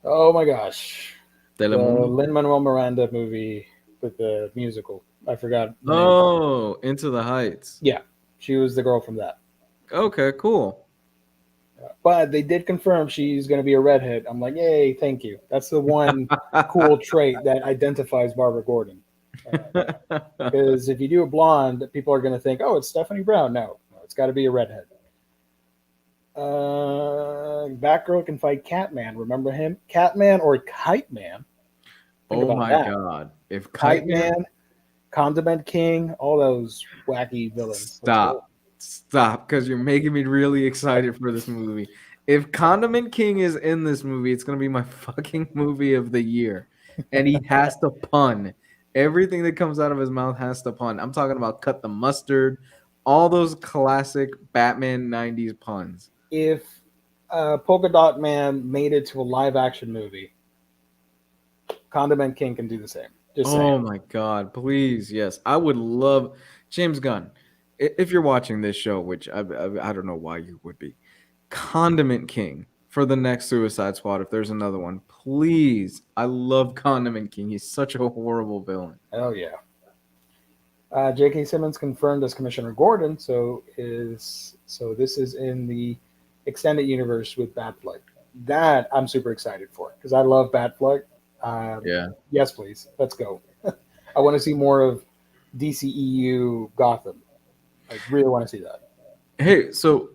Oh my gosh, the Telemundo. Lin Manuel Miranda movie with the musical. I forgot the name. Oh, Into the Heights. Yeah, she was the girl from that. Okay, cool. But they did confirm she's going to be a redhead. I'm like, yay, thank you. That's the one cool trait that identifies Barbara Gordon. Because if you do a blonde, people are going to think, oh, it's Stephanie Brown. No, it's got to be a redhead. Batgirl can fight Catman. Remember him? Catman or Kite Man? Think Oh about my that. god. If Kite Kite Man, Man, Condiment King, all those wacky villains. Let's go. stop. Stop, because you're making me really excited for this movie. If Condiment King is in this movie, it's gonna be my fucking movie of the year. And he has to pun. Everything that comes out of his mouth has to pun. I'm talking about cut the mustard, all those classic Batman 90s puns. If Polka Dot Man made it to a live action movie, Condiment King can do the same. Just saying. Oh my God, please, yes. I would love James Gunn. If you're watching this show, which I don't know why you would be, Condiment King for the next Suicide Squad, if there's another one, please. I love Condiment King. He's such a horrible villain. Oh yeah. J.K. Simmons confirmed as Commissioner Gordon, so this is in the extended universe with Batfleck. That I'm super excited for because I love Batfleck. Uh, Yeah. yes, please, let's go. I want to see more of DCEU Gotham. I really want to see that. Hey, so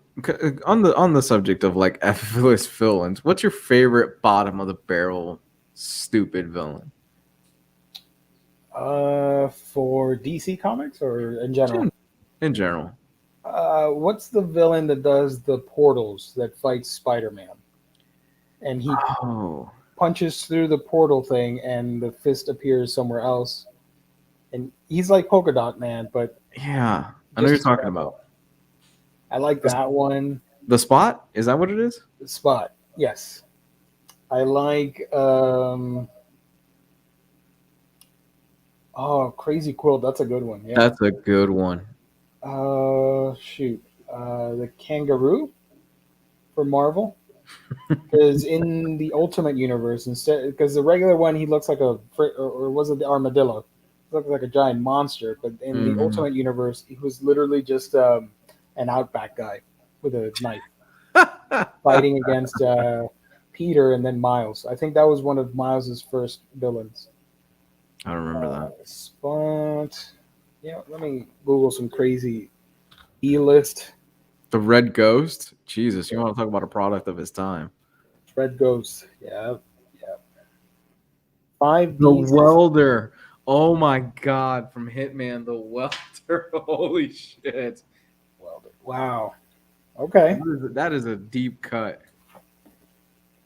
on the subject of like F-list villains, what's your favorite bottom of the barrel stupid villain? For DC Comics or in general? In general. What's the villain that does the portals that fights Spider-Man? And he Oh, punches through the portal thing, and the fist appears somewhere else. And he's like Polka Dot Man, but yeah. I know just you're as talking terrible. about. I like The, that one. the Spot? Is that what it is? Spot, yes. I like Crazy Quilt. That's a good one. Yeah. That's a good one. Shoot. The Kangaroo for Marvel. Because in the Ultimate Universe, instead, because the regular one he looks like or was it the armadillo? He looked like a giant monster. But in the Mhm. Ultimate Universe, he was literally just an outback guy with a knife fighting against Peter and then Miles. I think that was one of Miles's first villains. I remember that. Spot. Yeah, let me Google some crazy E-list. The Red Ghost? Jesus, you want to talk about a product of his time. Red Ghost. Yeah, yeah. Five The D. Welder. Oh my god, from Hitman, the Welder. Holy shit. Wow. Okay. That is a deep cut.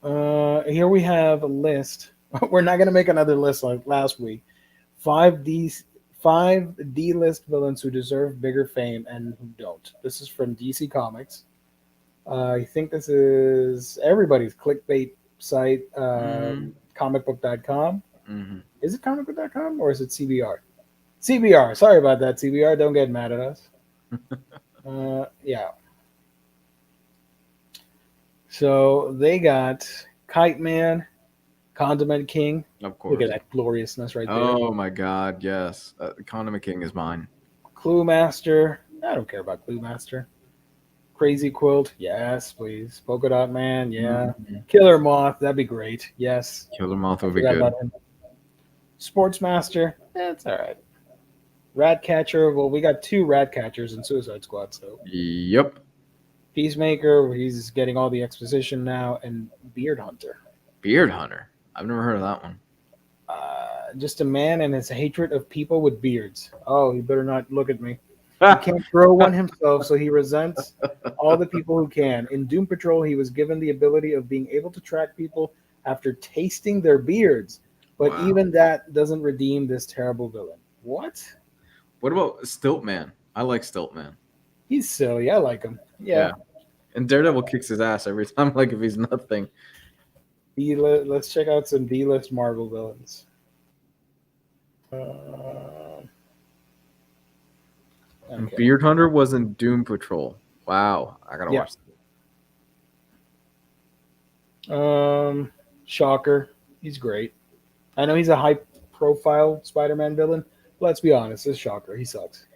Here we have a list. We're not gonna make another list like last week. Five D, five D list villains who deserve bigger fame and who don't. This is from DC Comics. I think this is everybody's clickbait site, comicbook.com. Mm-hmm. Is it comicbook.com or is it CBR? CBR. Sorry about that, CBR. Don't get mad at us. Yeah. So they got Kite Man, Condiment King. Of course. Look at that gloriousness right there. Oh my god, yes. Condiment King is mine. Clue Master. I don't care about Clue Master. Crazy Quilt. Yes, please. Polka Dot Man. Yeah. Mm-hmm. Killer Moth. That'd be great. Yes. Killer Moth I would be forgot good. about him. Sportsmaster. It's all right. Ratcatcher. Well, we got two Ratcatchers in Suicide Squad, so. Yep. Peacemaker. He's getting all the exposition now, and Beard Hunter. Beard Hunter. I've never heard of that one. Just a man and his hatred of people with beards. Oh, he better not look at me. He can't grow one himself, so he resents all the people who can. In Doom Patrol, he was given the ability of being able to track people after tasting their beards. But Wow. even that doesn't redeem this terrible villain. What? What about Stiltman? I like Stiltman. He's silly. I like him. Yeah. And Daredevil kicks his ass every time, like if he's nothing. Let's check out some D-list Marvel villains. And Beard Hunter was in Doom Patrol. Wow, I gotta watch that. Shocker, he's great. I know he's a high-profile Spider-Man villain. But let's be honest, this Shocker, he sucks.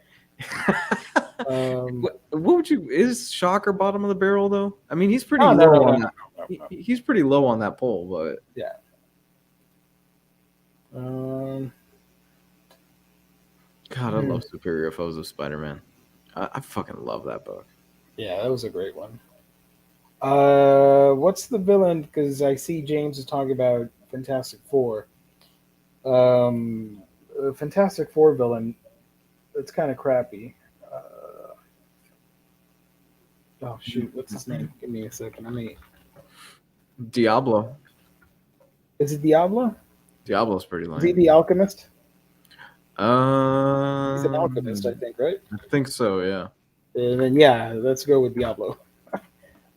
What would you? Is Shocker bottom of the barrel though? I mean, he's pretty low on that. He's pretty low on that pole, but yeah. God, I love Superior Foes of Spider-Man. I fucking love that book. Yeah, that was a great one. What's the villain? Because I see James is talking about Fantastic Four. Fantastic Four villain. It's kind of crappy. Oh shoot, what's his name? Give me a second. Diablo. Is it Diablo? Diablo's pretty lame. Is he the alchemist? He's He's an alchemist, I think, right? I think so, yeah. And then yeah, let's go with Diablo.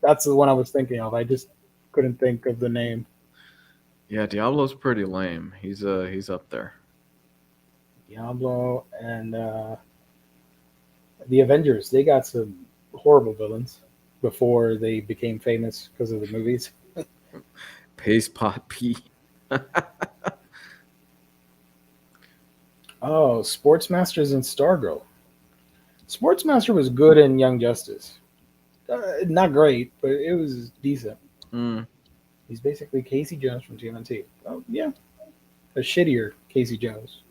That's the one I was thinking of. I just couldn't think of the name. Yeah, Diablo's pretty lame. He's up there. Diablo and the Avengers. They got some horrible villains before they became famous because of the movies. Pace Pot P. Oh, Sportsmasters and Stargirl. Sportsmaster was good in Young Justice. Not great, but it was decent. He's basically Casey Jones from TMNT. Oh, yeah. A shittier Casey Jones.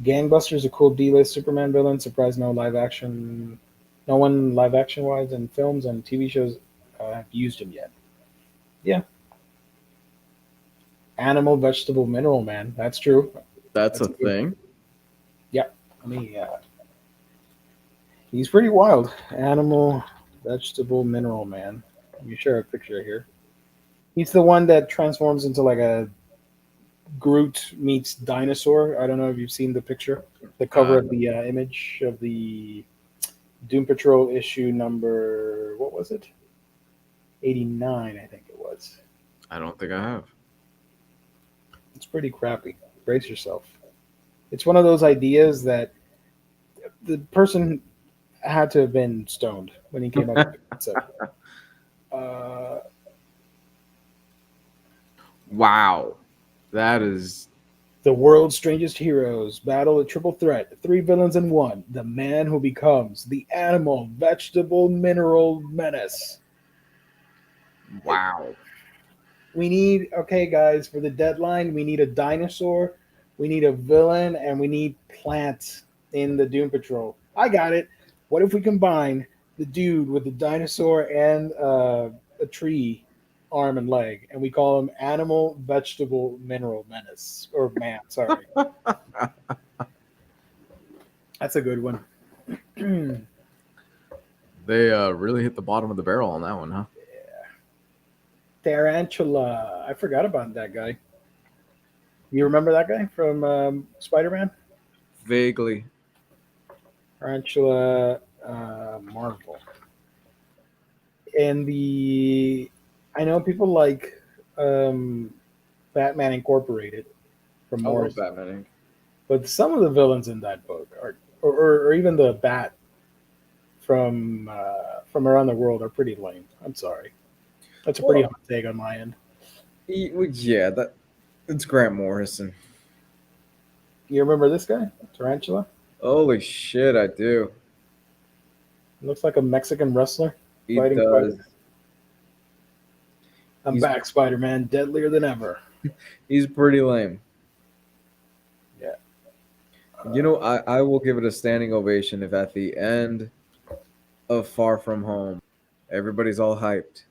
Gangbusters, a cool D-list Superman villain. Surprised no one live action wise in films and TV shows have used him yet. Yeah, animal, vegetable, mineral man. That's true. That's That's a a good. thing. Yeah, I mean, he's pretty wild. Animal, vegetable, mineral man. Let me share a picture here. He's the one that transforms into like a Groot meets dinosaur. I don't know if you've seen the picture, the cover Uh, of the image of the Doom Patrol issue number. What was it? 89, I think it was. I don't think I have. It's pretty crappy. Brace yourself. It's one of those ideas that the person had to have been stoned when he came up with the concept. Uh, Wow, that is the world's strangest heroes battle a triple threat, three villains in one. The man who becomes the animal, vegetable, mineral menace. wow. We need, okay, guys, for the deadline, we need a dinosaur, we need a villain, and we need plants in the Doom Patrol. I got it. What if we combine the dude with the dinosaur and a tree arm and leg, and we call him Animal, Vegetable, Mineral Menace? Or Man, sorry. That's a good one. They really hit the bottom of the barrel on that one, huh? Tarantula. I forgot about that guy. You remember that guy from Spider Man? Vaguely. Tarantula Marvel. And I know people like um, Batman Incorporated from I love Morris, Batman Inc. but some of the villains in that book or even the Bat from around the world are pretty lame. I'm sorry, that's a pretty Well, hot take on my end. yeah, that it's Grant Morrison. You remember this guy, Tarantula? Holy shit, I do. Looks like a Mexican wrestler He fighting does. Spider. I'm He's back, Spider Man, deadlier than ever. he's pretty lame. Yeah. You know, I will give it a standing ovation if at the end of Far From Home, everybody's all hyped.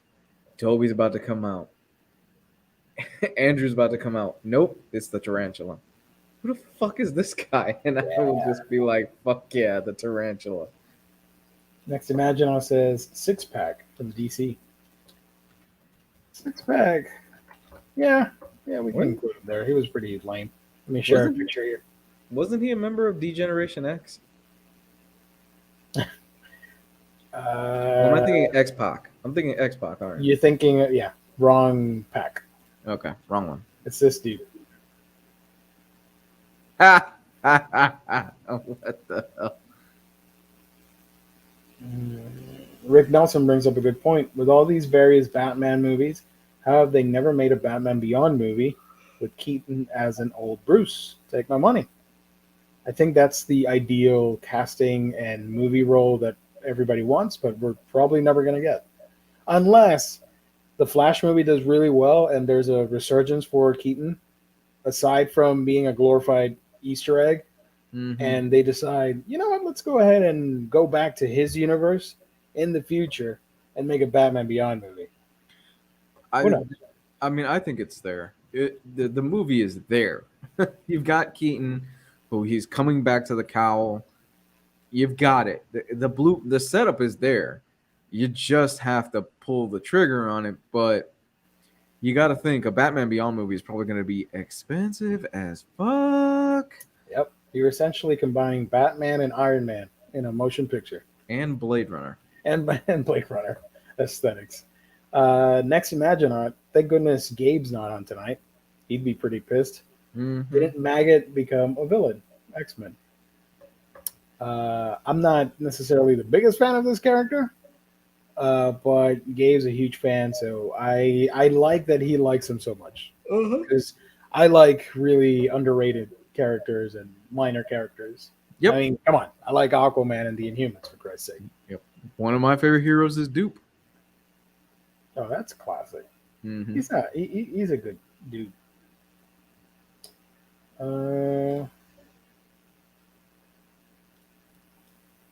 Toby's about to come out. Andrew's about to come out. Nope, it's the tarantula. Who the fuck is this guy? And I will just be like, fuck yeah, the tarantula. Next Imaginar says six pack from DC. Six pack. Yeah, yeah, we can What? include him there. He was pretty lame. Let me share a Wasn't picture here. wasn't he a member of D-Generation X? Or am I Uh, thinking X-Pac? I'm thinking X-Pac, aren't you're thinking, yeah, wrong pack. I? Okay, wrong one. It's this dude. Ha! What the hell? Rick Nelson brings up a good point. With all these various Batman movies, how have they never made a Batman Beyond movie with Keaton as an old Bruce? Take my money. I think that's the ideal casting and movie role that everybody wants, but we're probably never going to get. Unless the Flash movie does really well and there's a resurgence for Keaton, aside from being a glorified Easter egg, Mm-hmm. and they decide, you know what, let's go ahead and go back to his universe in the future and make a Batman Beyond movie. Who I knows? I mean, I think it's there. The movie is there. You've got Keaton, who he's coming back to the cowl. You've got it. The setup is there. You just have to pull the trigger on it. But you got to think a Batman Beyond movie is probably going to be expensive as fuck. Yep. You're essentially combining Batman and Iron Man in a motion picture And Blade Runner. and Blade Runner aesthetics. Next Imagine Art. Thank goodness Gabe's not on tonight. He'd be pretty pissed. Mm-hmm. Didn't Maggot become a villain? X-Men. I'm not necessarily the biggest fan of this character, but Gabe's a huge fan, so I like that he likes him so much Uh-huh. because I like really underrated characters and minor characters. I Yep. mean, come on, I like Aquaman and the Inhumans for Christ's sake. Yep. One of my favorite heroes is Dupe. Oh, that's classic. Mm-hmm. He's a good dude. Uh,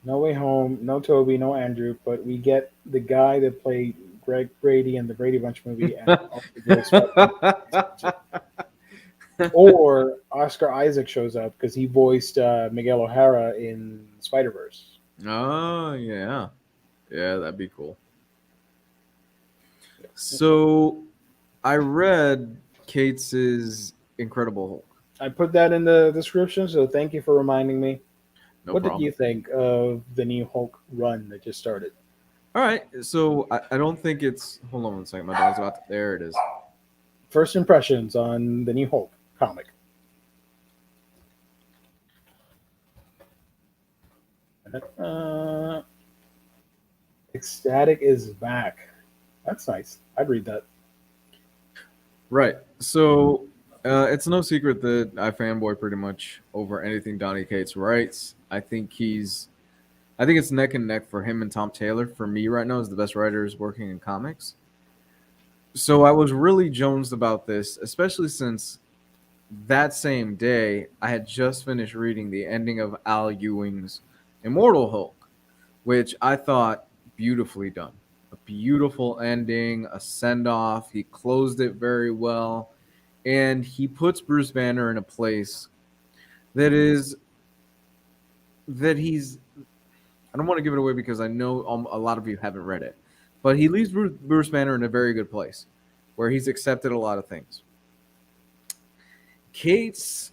No Way Home, no Toby, no Andrew, but we get the guy that played Greg Brady in the Brady Bunch movie and also voiced Spider-Man. Or Oscar Isaac shows up because he voiced Miguel O'Hara in Spider Verse. Oh yeah, yeah, that'd be cool. So I read Cates's Incredible Hulk. I put that in the description, so thank you for reminding me. No What did problem. you think of the new Hulk run that just started? All right, so I don't think it's. Hold on one second. My dog's about to. There it is. First impressions on the new Hulk comic. Uh, Ecstatic is back. That's nice. I'd read that. Right. So it's no secret that I fanboy pretty much over anything Donny Cates writes. I think it's neck and neck for him and Tom Taylor. For me, right now, is the best writers working in comics. So I was really jonesed about this, especially since that same day I had just finished reading the ending of Al Ewing's Immortal Hulk, which I thought beautifully done. A beautiful ending, a send off. He closed it very well, and he puts Bruce Banner in a place that is that he's. I don't want to give it away because I know a lot of you haven't read it, but he leaves Bruce Banner in a very good place, where he's accepted a lot of things. Kate's,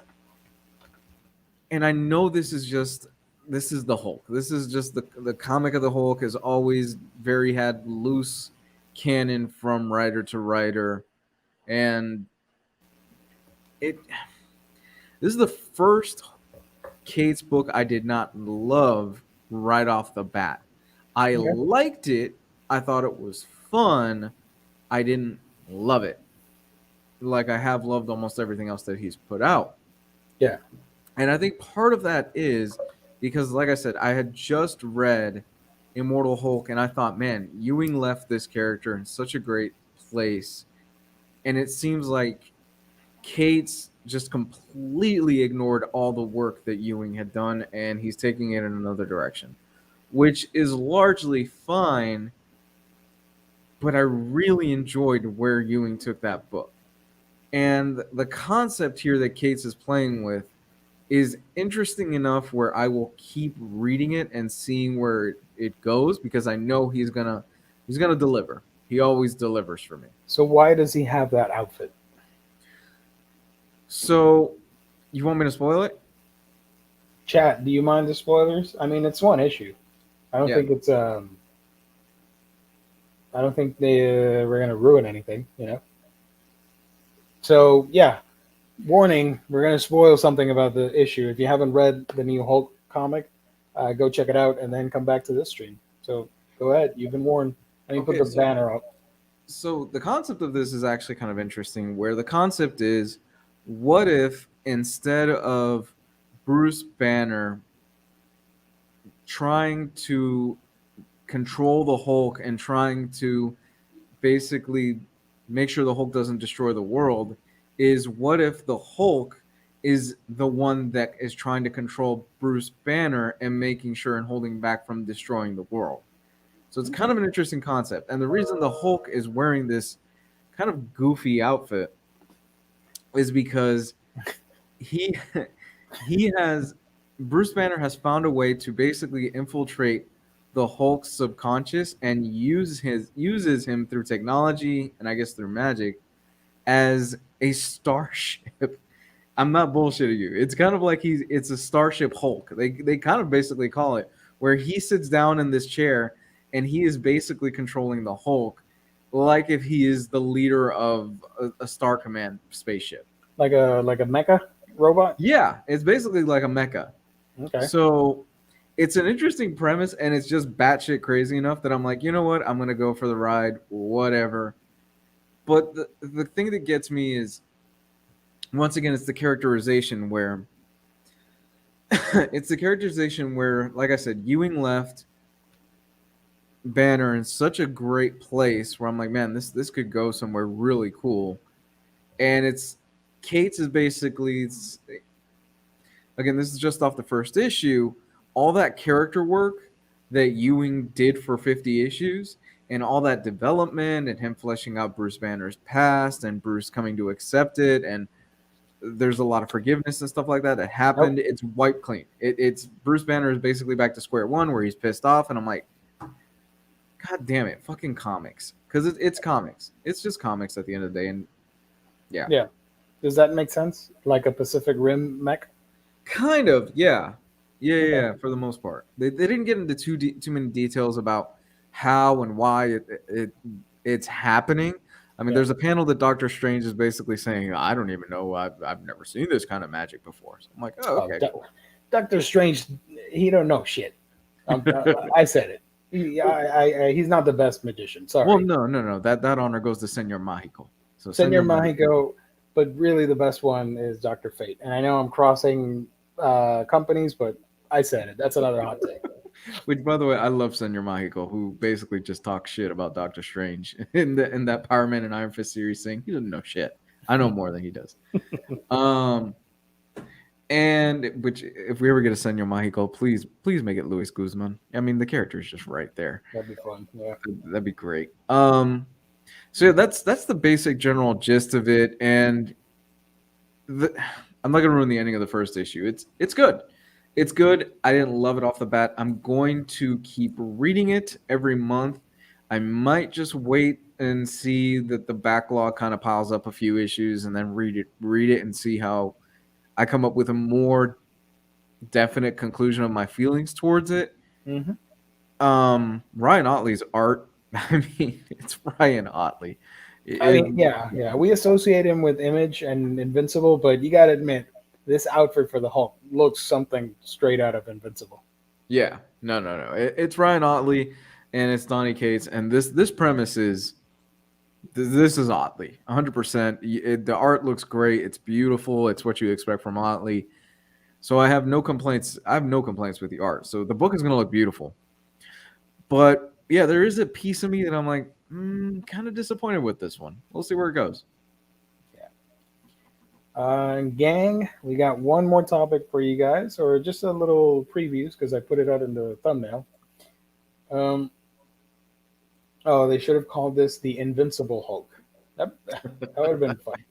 and I know this is the Hulk. This is just the comic of the Hulk has always very had loose canon from writer to writer, and it this is the first Kate's book I did not love right off the bat. I Okay. liked it. I thought it was fun. I didn't love it like I have loved almost everything else that he's put out. Yeah. And I think part of that is because, like I said, I had just read Immortal Hulk and I thought, man, Ewing left this character in such a great place. And it seems like Cates just completely ignored all the work that Ewing had done and he's taking it in another direction, which is largely fine. But I really enjoyed where Ewing took that book. And the concept here that Cates is playing with is interesting enough where I will keep reading it and seeing where it goes because I know he's gonna deliver. He always delivers for me. So why does he have that outfit? So you want me to spoil it? Chat, do you mind the spoilers? I mean, it's one issue. I don't Yeah. think it's I don't think they were gonna ruin anything. So yeah, warning: we're gonna spoil something about the issue. If you haven't read the new Hulk comic, go check it out and then come back to this stream. So go ahead. You've been warned. Let me put Okay, the so banner up. so the concept of this is actually kind of interesting where the concept is what if instead of Bruce Banner trying to control the Hulk and trying to basically make sure the Hulk doesn't destroy the world is what if the Hulk is the one that is trying to control Bruce Banner and making sure and holding back from destroying the world. So it's kind of an interesting concept. And the reason the Hulk is wearing this kind of goofy outfit is because he he has Bruce Banner has found a way to basically infiltrate the Hulk's subconscious and uses him through technology and I guess through magic as a starship. I'm not bullshitting you. It's kind of like it's a starship Hulk. They kind of basically call it where he sits down in this chair and he is basically controlling the Hulk like if he is the leader of a Star Command spaceship. Like a mecha robot. Yeah, it's basically like a mecha. Okay. So it's an interesting premise, and it's just batshit crazy enough that I'm like, you know what? I'm gonna go for the ride, whatever. But the thing that gets me is once again, it's the characterization where it's the characterization where, like I said, Ewing left Banner in such a great place where I'm like, man, this could go somewhere really cool. And it's Kate's is basically again, this is just off the first issue. all that character work that Ewing did for 50 issues and all that development and him fleshing out Bruce Banner's past and Bruce coming to accept it, and there's a lot of forgiveness and stuff like that happened. Nope. It's wiped clean. It's Bruce Banner is basically back to square one where he's pissed off, and I'm like, God damn it, fucking comics. Because it's comics. It's just comics at the end of the day, and yeah. Yeah. Does that make sense? Like a Pacific Rim mech? Kind of, yeah. Okay. Yeah, for the most part. They didn't get into too many details about how and why it's happening. I mean, Yeah. there's a panel that Doctor Strange is basically saying, I don't even know. I've never seen this kind of magic before. So I'm like, oh, Oh, okay, cool. Doctor Strange, he don't know shit. I said it. He's not the best magician. Sorry. Well, no. That honor goes to Senor Mágico. So Senor Senor Mágico. Mahiko, but really the best one is Doctor Fate. And I know I'm crossing companies, but I said it. That's another hot take. Which, by the way, I love Senor Mágico, who basically just talks shit about Doctor Strange in that Power Man and Iron Fist series, saying he doesn't know shit. I know more than he does. And which, if we ever get a Senor Mágico, please make it Luis Guzman. I mean, the character is just right there. That'd be fun. Yeah. That'd be great. So yeah, that's the basic general gist of it, and I'm not gonna ruin the ending of the first issue. It's good. It's good. I didn't love it off the bat. I'm going to keep reading it every month. I might just wait and see that the backlog kind of piles up a few issues, and then read it, and see how I come up with a more definite conclusion of my feelings towards it. Mm-hmm. Ryan Otley's art. I mean, it's Ryan Otley. Yeah. We associate him with Image and Invincible, but you got to admit, this outfit for the Hulk looks something straight out of Invincible. Yeah, no. It's Ryan Otley, and it's Donny Cates, and this premise is this is Otley, 100%. The art looks great. It's beautiful. It's what you expect from Otley. So I have no complaints. I have no complaints with the art. So the book is going to look beautiful. But yeah, there is a piece of me that I'm like, kind of disappointed with this one. We'll see where it goes. Gang, we got one more topic for you guys, or just a little previews because I put it out in the thumbnail. They should have called this the Invincible Hulk. That would have been fun.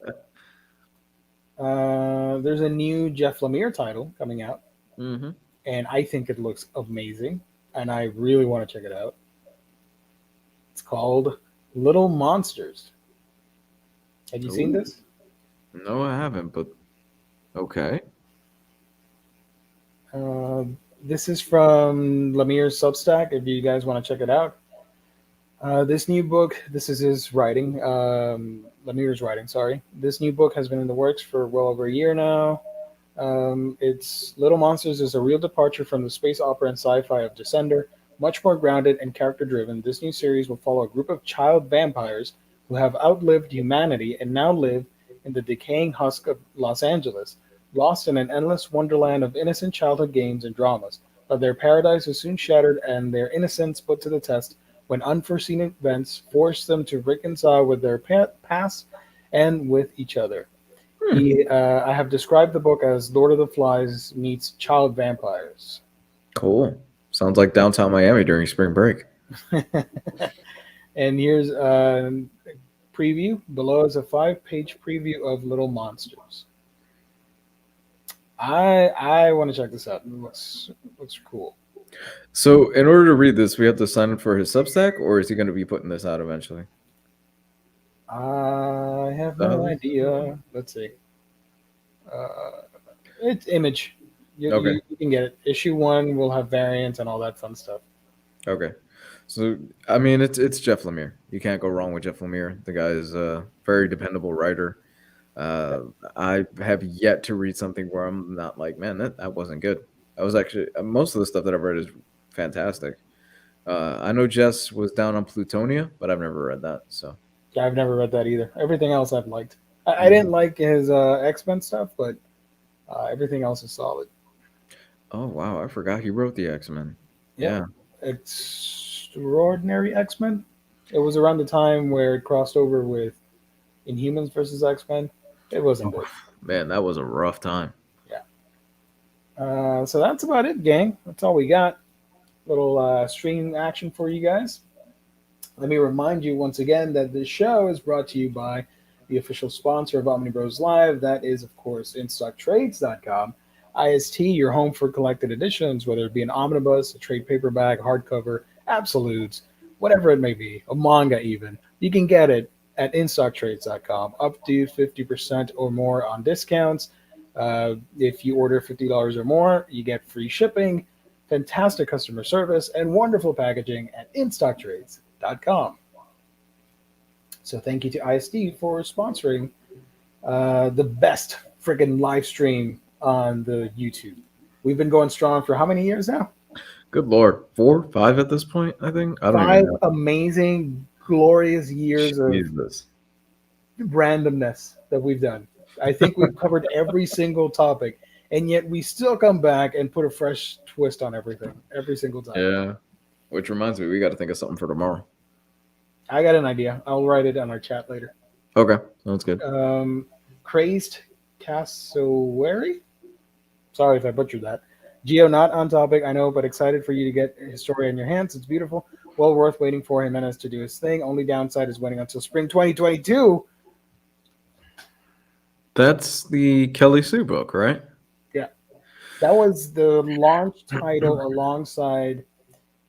There's a new Jeff Lemire title coming out, Mm-hmm. and I think it looks amazing, and I really want to check it out. It's called Little Monsters. Have you seen this? No, I haven't, but okay. This is from Lemire's Substack, if you guys want to check it out. This new book, this is his writing, Lemire's writing, sorry. This new book has been in the works for well over a year now. It's Little Monsters is a real departure from the space opera and sci-fi of Descender. Much more grounded and character-driven, this new series will follow a group of child vampires who have outlived humanity and now live in the decaying husk of Los Angeles, lost in an endless wonderland of innocent childhood games and dramas. But their paradise is soon shattered and their innocence put to the test when unforeseen events force them to reconcile with their past and with each other. I have described the book as Lord of the Flies meets child vampires. Cool. Sounds like downtown Miami during spring break. And here's a preview. Below is a 5-page preview of Little Monsters. I want to check this out. It looks cool. So, in order to read this, we have to sign up for his Substack, or is he going to be putting this out eventually? I have no idea. Let's see. It's Image. You can get it. Issue 1 will have variants and all that fun stuff. Okay. So, I mean, it's Jeff Lemire. You can't go wrong with Jeff Lemire. The guy is a very dependable writer. I have yet to read something where I'm not like, man, that wasn't good. I was actually, most of the stuff that I've read is fantastic. I know Jess was down on Plutonia, but I've never read that. So yeah, I've never read that either. Everything else I've liked. I didn't like his X-Men stuff, but everything else is solid. Oh wow, I forgot he wrote the X-Men. Yeah. Extraordinary X-Men. It was around the time where it crossed over with Inhumans versus X-Men. It wasn't good. Man, that was a rough time. Yeah. So that's about it, gang. That's all we got. Little stream action for you guys. Let me remind you once again that this show is brought to you by the official sponsor of Omnibros Live. That is, of course, InStockTrades.com. IST, your home for collected editions, whether it be an omnibus, a trade paperback, hardcover, absolutes, whatever it may be, a manga even. You can get it at InStockTrades.com, up to 50% or more on discounts. If you order $50 or more, you get free shipping, fantastic customer service, and wonderful packaging at InStockTrades.com. So thank you to ISD for sponsoring the best friggin' live stream on the YouTube. We've been going strong for how many years now? Good Lord. 4, 5 at this point, I think. I don't even 5 know. amazing, glorious years of Jesus. randomness that we've done. I think we've covered every single topic, and yet we still come back and put a fresh twist on everything every single time. Yeah. Which reminds me, we got to think of something for tomorrow. I got an idea. I'll write it on our chat later. Okay. Sounds good. Crazed Cassowary? Sorry if I butchered that. Geo, not on topic, I know, but excited for you to get his story in your hands. It's beautiful. Well worth waiting for Jimenez to do his thing. Only downside is waiting until spring 2022. That's the Kelly Sue book, right? Yeah. That was the launch title alongside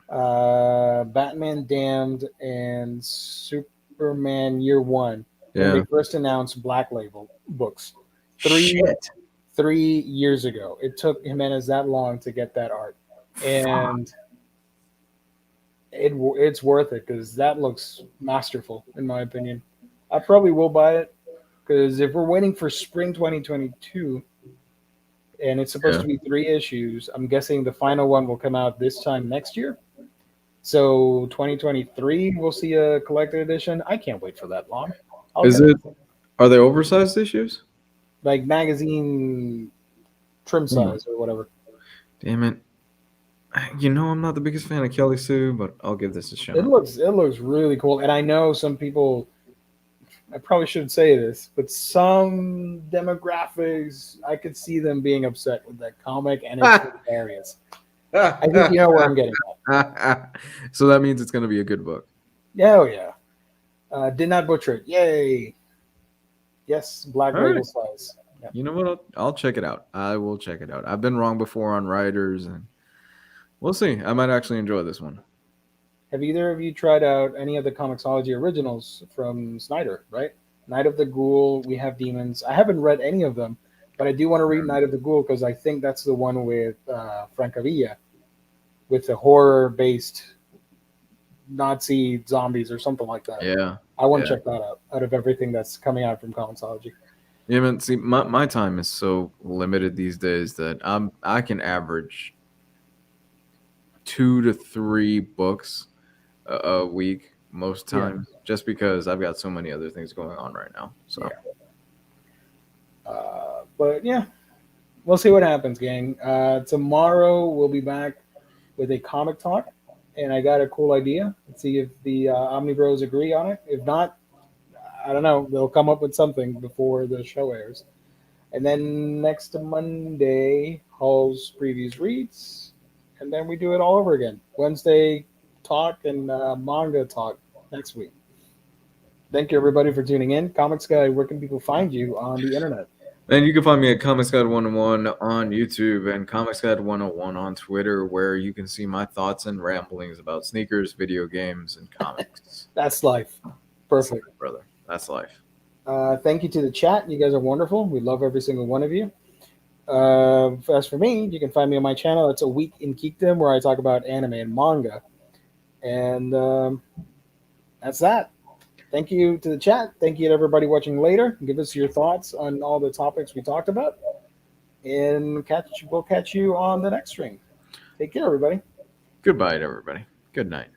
Batman Damned and Superman Year One when they first announced Black Label books. Shit. 3 years ago. It took Jimenez that long to get that art, and it's worth it because that looks masterful in my opinion. I probably will buy it because if we're waiting for spring 2022 and it's supposed to be 3 issues, I'm guessing the final one will come out this time next year. So 2023 we'll see a collected edition. I can't wait for that long. Are they oversized issues? Like magazine trim size or whatever. Damn it. You know, I'm not the biggest fan of Kelly Sue, but I'll give this a shot. It looks really cool. And I know some people, I probably shouldn't say this, but some demographics, I could see them being upset with that comic, and it's hilarious. I think you know where I'm getting at. So that means it's going to be a good book. Yeah, oh yeah. Did not butcher it. Yay. Yes, Black Label size. Yep. You know what? I'll check it out. I will check it out. I've been wrong before on writers, and we'll see. I might actually enjoy this one. Have either of you tried out any of the Comixology originals from Snyder, right? Night of the Ghoul, We Have Demons. I haven't read any of them, but I do want to read Night of the Ghoul because I think that's the one with Francavilla, with the horror-based Nazi zombies or something like that. Yeah. I want to check that out of everything that's coming out from Comixology. Yeah, man, see, my time is so limited these days that I can average 2 to 3 books a week most times, just because I've got so many other things going on right now. So, but yeah, we'll see what happens, gang. Tomorrow we'll be back with a comic talk, and I got a cool idea. Let's see if the Omnibros agree on it. If not, I don't know. They'll come up with something before the show airs. And then next Monday, Hall's Previews Reads. And then we do it all over again. Wednesday talk and manga talk next week. Thank you, everybody, for tuning in. Comics Guy, where can people find you on the internet? And you can find me at Comics Guide 101 on YouTube and Comics Guide 101 on Twitter, where you can see my thoughts and ramblings about sneakers, video games, and comics. That's life. Perfect. That's life, brother. That's life. Thank you to the chat. You guys are wonderful. We love every single one of you. As for me, you can find me on my channel. It's A Week in Geekdom, where I talk about anime and manga. And that's that. Thank you to the chat. Thank you to everybody watching later. Give us your thoughts on all the topics we talked about. And we'll catch you on the next stream. Take care, everybody. Goodbye to everybody. Good night.